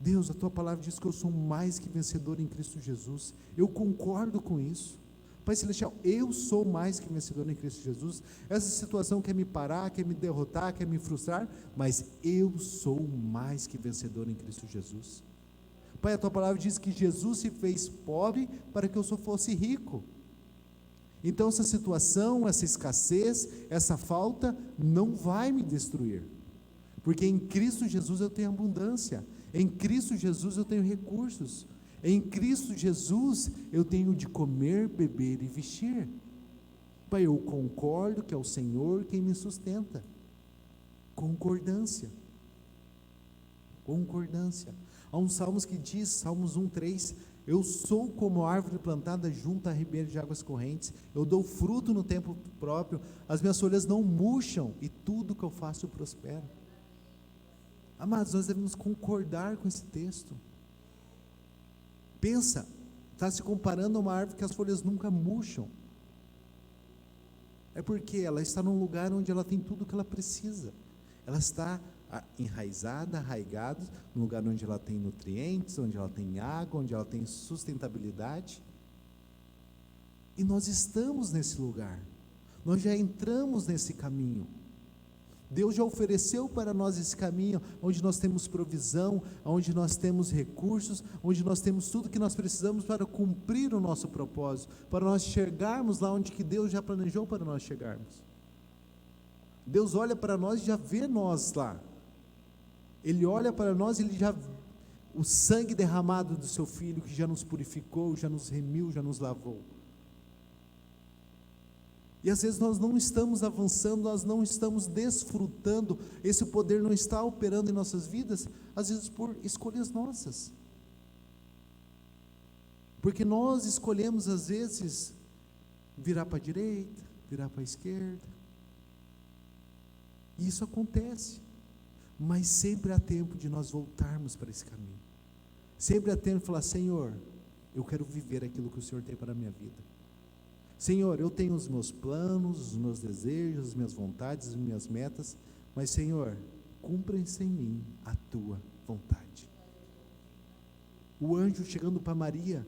Speaker 2: Deus, a tua palavra diz que eu sou mais que vencedor em Cristo Jesus. Eu concordo com isso. Pai Celestial, eu sou mais que vencedor em Cristo Jesus. Essa situação quer me parar, quer me derrotar, quer me frustrar, mas eu sou mais que vencedor em Cristo Jesus. Pai, a tua palavra diz que Jesus se fez pobre para que eu só fosse rico. Então essa situação, essa escassez, essa falta não vai me destruir, porque em Cristo Jesus eu tenho abundância, em Cristo Jesus eu tenho recursos, em Cristo Jesus eu tenho de comer, beber e vestir. Pai, eu concordo que é o Senhor quem me sustenta. Concordância. Há uns salmos que diz, Salmos 1:3, eu sou como árvore plantada junto a ribeiro de águas correntes, eu dou fruto no tempo próprio, as minhas folhas não murcham, e tudo que eu faço prospera. Amados, nós devemos concordar com esse texto. Pensa, está se comparando a uma árvore que as folhas nunca murcham. É porque ela está num lugar onde ela tem tudo o que ela precisa. Ela está enraizada, arraigada, num lugar onde ela tem nutrientes, onde ela tem água, onde ela tem sustentabilidade. E nós estamos nesse lugar, nós já entramos nesse caminho. Deus já ofereceu para nós esse caminho, onde nós temos provisão, onde nós temos recursos, onde nós temos tudo que nós precisamos para cumprir o nosso propósito, para nós chegarmos lá onde que Deus já planejou para nós chegarmos. Deus olha para nós e já vê nós lá. Ele olha para nós e Ele já, o sangue derramado do seu Filho, que já nos purificou, já nos remiu, já nos lavou. E às vezes nós não estamos avançando, nós não estamos desfrutando, esse poder não está operando em nossas vidas, às vezes por escolhas nossas. Porque nós escolhemos às vezes virar para a direita, virar para a esquerda. E isso acontece, mas sempre há tempo de nós voltarmos para esse caminho. Sempre há tempo de falar: Senhor, eu quero viver aquilo que o Senhor tem para a minha vida. Senhor, eu tenho os meus planos, os meus desejos, as minhas vontades, as minhas metas, mas Senhor, cumpra-se em mim a tua vontade. O anjo chegando para Maria,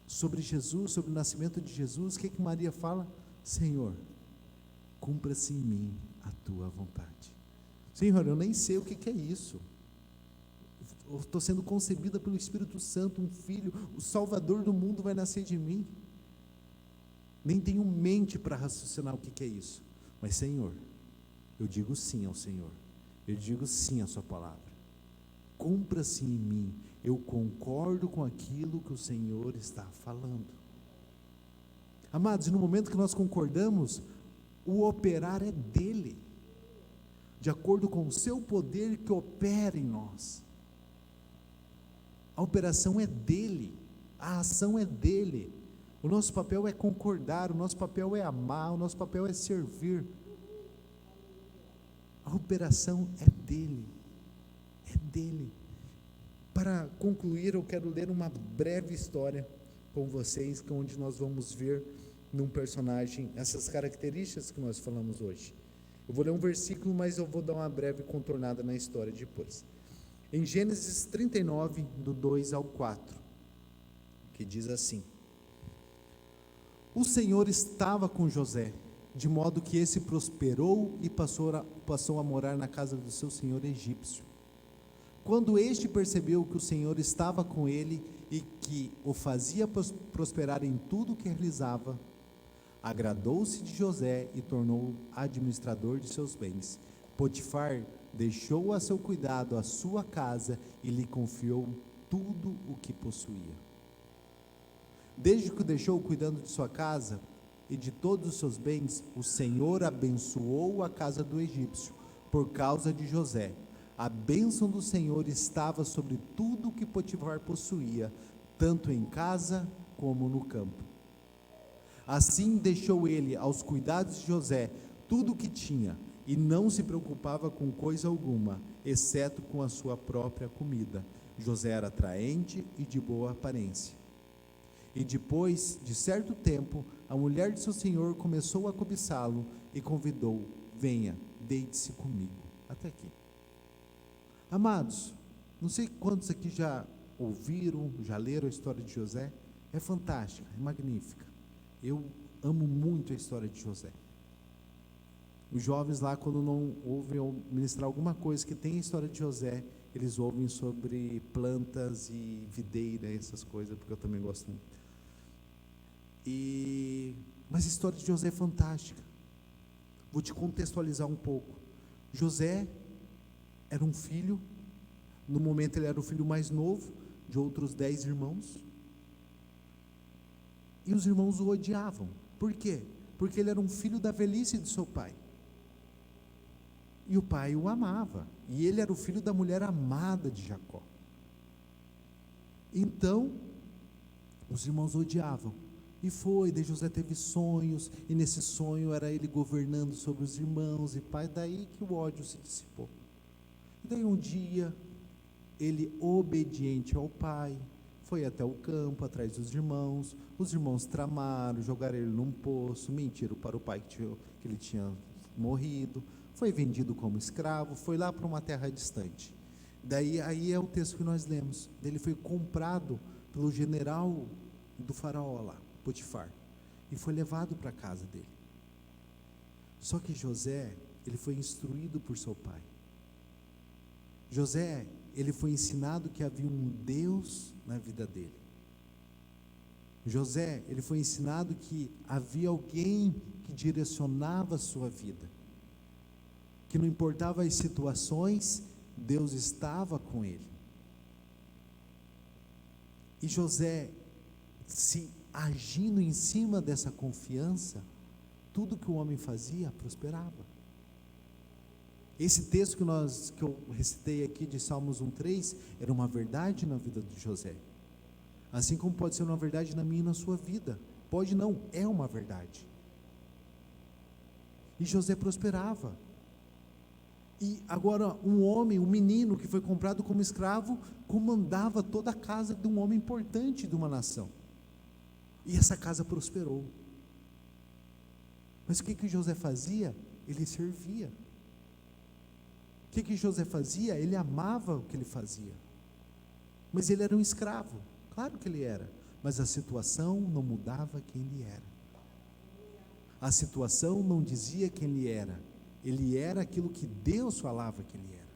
Speaker 2: sobre Jesus, sobre o nascimento de Jesus, o que Maria fala? Senhor, cumpra-se em mim a tua vontade. Senhor, eu nem sei o que é isso. Eu estou sendo concebida pelo Espírito Santo, um filho, o Salvador do mundo vai nascer de mim. Nem tenho mente para raciocinar o que é isso, mas Senhor, eu digo sim ao Senhor, eu digo sim à sua palavra, cumpra-se em mim, eu concordo com aquilo que o Senhor está falando. Amados, no momento que nós concordamos, o operar é dele, de acordo com o seu poder que opera em nós. A operação é dele, a ação é dele. O nosso papel é concordar, o nosso papel é amar, o nosso papel é servir. A operação é dele, é dele. Para concluir, eu quero ler uma breve história com vocês, onde nós vamos ver num personagem essas características que nós falamos hoje. Eu vou ler um versículo, mas eu vou dar uma breve contornada na história depois. Em Gênesis 39, do 2 ao 4, que diz assim: O Senhor estava com José, de modo que esse prosperou e passou a morar na casa do seu senhor egípcio. Quando este percebeu que o Senhor estava com ele e que o fazia prosperar em tudo o que realizava, agradou-se de José e tornou-o administrador de seus bens. Potifar deixou a seu cuidado a sua casa e lhe confiou tudo o que possuía. Desde que o deixou cuidando de sua casa e de todos os seus bens, o Senhor abençoou a casa do egípcio por causa de José. A bênção do Senhor estava sobre tudo o que Potifar possuía, tanto em casa como no campo. Assim deixou ele aos cuidados de José tudo o que tinha, e não se preocupava com coisa alguma, exceto com a sua própria comida. José era atraente e de boa aparência. E depois de certo tempo, a mulher de seu senhor começou a cobiçá-lo e convidou: venha, deite-se comigo. Até aqui. Amados, não sei quantos aqui já ouviram, já leram a história de José. É fantástica, é magnífica. Eu amo muito a história de José. Os jovens lá, quando não ouvem ou ministrar alguma coisa que tem a história de José, eles ouvem sobre plantas e videira, essas coisas, porque eu também gosto muito. Mas a história de José é fantástica. Vou te contextualizar um pouco. José era um filho, no momento ele era o filho mais novo de outros 10 irmãos, e os irmãos o odiavam. Por quê? Porque ele era um filho da velhice de seu pai, e o pai o amava, e ele era o filho da mulher amada de Jacó. Então os irmãos o odiavam, daí José teve sonhos, e nesse sonho era ele governando sobre os irmãos, e pai, daí que o ódio se dissipou. E daí um dia, ele, obediente ao pai, foi até o campo, atrás dos irmãos. Os irmãos tramaram, jogaram ele num poço, mentiram para o pai que ele tinha morrido. foi vendido como escravo, foi lá para uma terra distante. Daí aí é o texto que nós lemos. Ele foi comprado pelo general do faraó lá, Potifar, e foi levado para a casa dele. Só que José, ele foi instruído por seu pai. José, ele foi ensinado que havia um Deus na vida dele. José, ele foi ensinado que havia alguém que direcionava a sua vida, que não importava as situações, Deus estava com ele. E José, se agindo em cima dessa confiança, tudo que o homem fazia prosperava. Esse texto que eu recitei aqui de Salmos 1:3 era uma verdade na vida de José, assim como pode ser uma verdade na minha e na sua vida. Pode não, é uma verdade. E José prosperava. E agora um menino que foi comprado como escravo, comandava toda a casa de um homem importante de uma nação. E essa casa prosperou. Mas o que José fazia? Ele servia. O que José fazia? Ele amava o que ele fazia. Mas ele era um escravo, claro que ele era, mas a situação não mudava quem ele era. A situação não dizia quem ele era aquilo que Deus falava que ele era.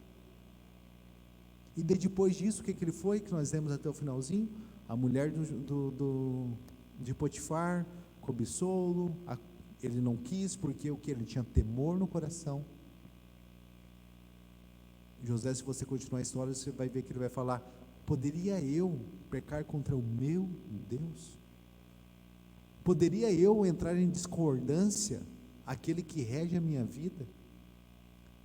Speaker 2: E depois disso, o que ele foi, que nós lemos até o finalzinho? A mulher de Potifar cobiçou-lo, ele não quis, porque o que? Ele tinha temor no coração. José, se você continuar a história, você vai ver que ele vai falar: poderia eu pecar contra o meu Deus? Poderia eu entrar em discordância aquele que rege a minha vida?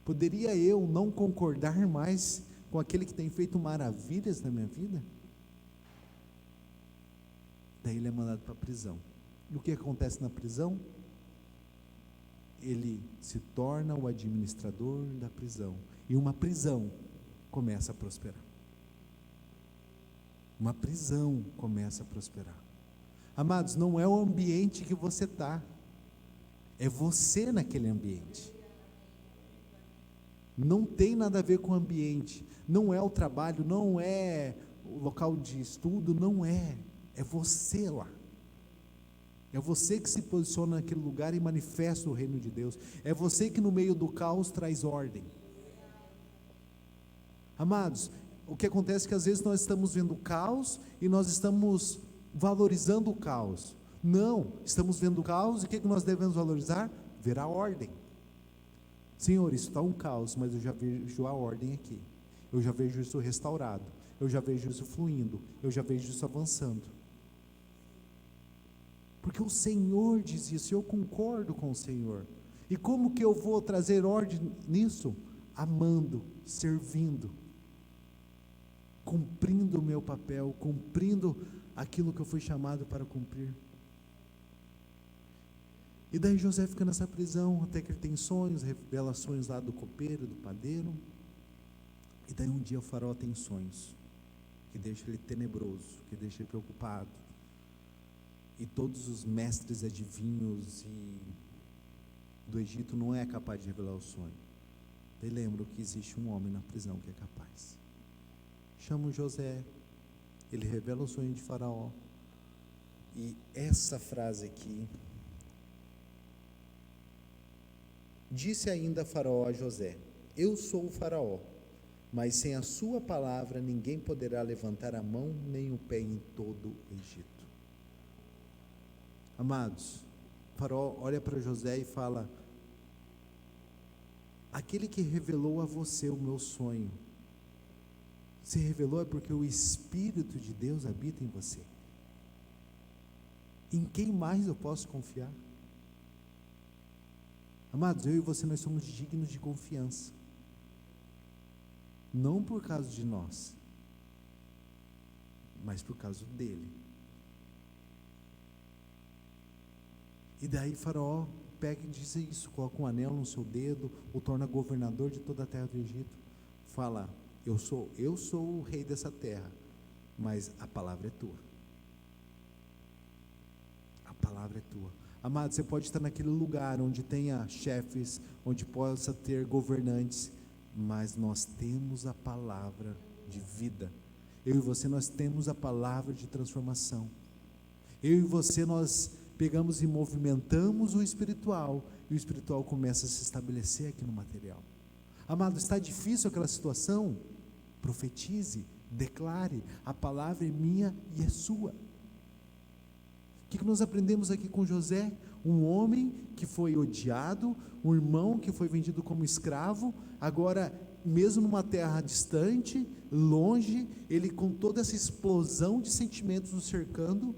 Speaker 2: Poderia eu não concordar mais com aquele que tem feito maravilhas na minha vida? Daí ele é mandado para a prisão. E o que acontece na prisão? Ele se torna o administrador da prisão. E uma prisão começa a prosperar. Uma prisão começa a prosperar. Amados, não é o ambiente que você está, é você naquele ambiente. Não tem nada a ver com o ambiente, não é o trabalho, não é o local de estudo, não é você lá. É você que se posiciona naquele lugar e manifesta o reino de Deus. É você que no meio do caos traz ordem. Amados, o que acontece é que às vezes nós estamos vendo o caos e nós estamos valorizando o caos. Não, estamos vendo o caos e o que nós devemos valorizar? Ver a ordem. Senhor, isso está um caos, mas eu já vejo a ordem aqui. Eu já vejo isso restaurado. Eu já vejo isso fluindo. Eu já vejo isso avançando. Porque o Senhor diz isso, e eu concordo com o Senhor. E como que eu vou trazer ordem nisso? Amando, servindo, cumprindo o meu papel, cumprindo aquilo que eu fui chamado para cumprir. E daí José fica nessa prisão, até que ele tem sonhos, revelações lá do copeiro, do padeiro. E daí um dia o faraó tem sonhos, que deixa ele tenebroso, que deixa ele preocupado. E todos os mestres adivinhos do Egito não é capaz de revelar o sonho. Daí lembram que existe um homem na prisão que é capaz. Chama o José, ele revela o sonho de Faraó. E essa frase aqui: disse ainda Faraó a José: eu sou o Faraó, mas sem a sua palavra ninguém poderá levantar a mão nem o pé em todo o Egito. Amados, Faraó olha para José e fala: aquele que revelou a você o meu sonho, se revelou é porque o Espírito de Deus habita em você. Em quem mais eu posso confiar? Amados, eu e você, nós somos dignos de confiança. Não por causa de nós, mas por causa dele. E daí Faraó pega e diz isso, coloca um anel no seu dedo, o torna governador de toda a terra do Egito. Fala: eu sou o rei dessa terra, mas a palavra é tua. A palavra é tua. Amado, você pode estar naquele lugar onde tenha chefes, onde possa ter governantes, mas nós temos a palavra de vida. Eu e você, nós temos a palavra de transformação. Eu e você, nós pegamos e movimentamos o espiritual, e o espiritual começa a se estabelecer aqui no material. Amado, está difícil aquela situação? Profetize, declare, a palavra é minha e é sua. O que nós aprendemos aqui com José? Um homem que foi odiado, um irmão que foi vendido como escravo, agora, mesmo numa terra distante, longe, ele com toda essa explosão de sentimentos o cercando,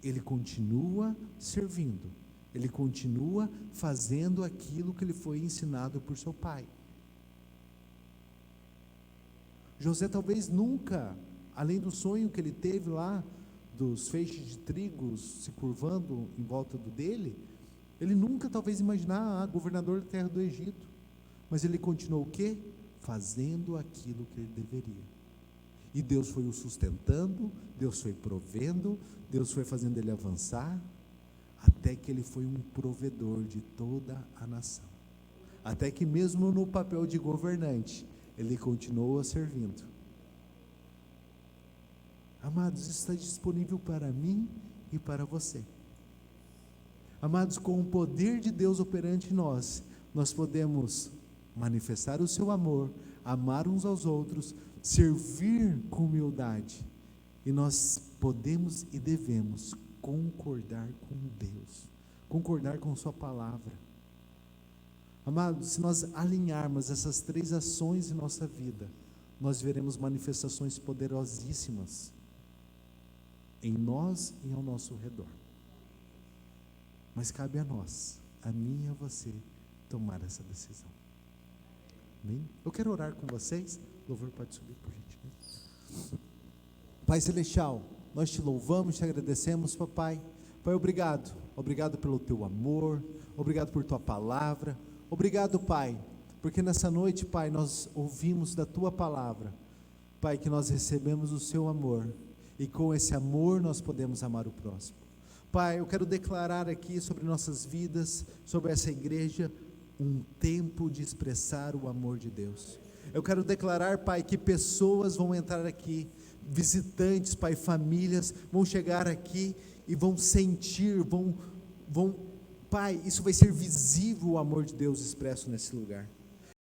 Speaker 2: ele continua servindo, ele continua fazendo aquilo que ele foi ensinado por seu pai. José talvez nunca, além do sonho que ele teve lá, dos feixes de trigo se curvando em volta dele, ele nunca talvez imaginar, governador da terra do Egito, mas ele continuou o quê? Fazendo aquilo que ele deveria, e Deus foi o sustentando, Deus foi provendo, Deus foi fazendo ele avançar, até que ele foi um provedor de toda a nação, até que mesmo no papel de governante, ele continuou servindo. Amados, isso está disponível para mim e para você. Amados, com o poder de Deus operante em nós, nós podemos manifestar o seu amor, amar uns aos outros, servir com humildade, e nós podemos e devemos concordar com Deus, concordar com sua palavra. Amados, se nós alinharmos essas 3 ações em nossa vida, nós veremos manifestações poderosíssimas em nós e ao nosso redor. Mas cabe a nós, a mim e a você, tomar essa decisão. Amém? Eu quero orar com vocês. O louvor pode subir, por gentileza. Pai Celestial, nós te louvamos, te agradecemos, papai. Pai, obrigado. Obrigado pelo teu amor, obrigado por tua palavra. Obrigado, Pai, porque nessa noite, Pai, nós ouvimos da tua palavra, Pai, que nós recebemos o seu amor, e com esse amor nós podemos amar o próximo. Pai, eu quero declarar aqui sobre nossas vidas, sobre essa igreja, um tempo de expressar o amor de Deus. Eu quero declarar, Pai, que pessoas vão entrar aqui, visitantes, Pai, famílias, vão chegar aqui e vão sentir, Pai, isso vai ser visível, o amor de Deus expresso nesse lugar.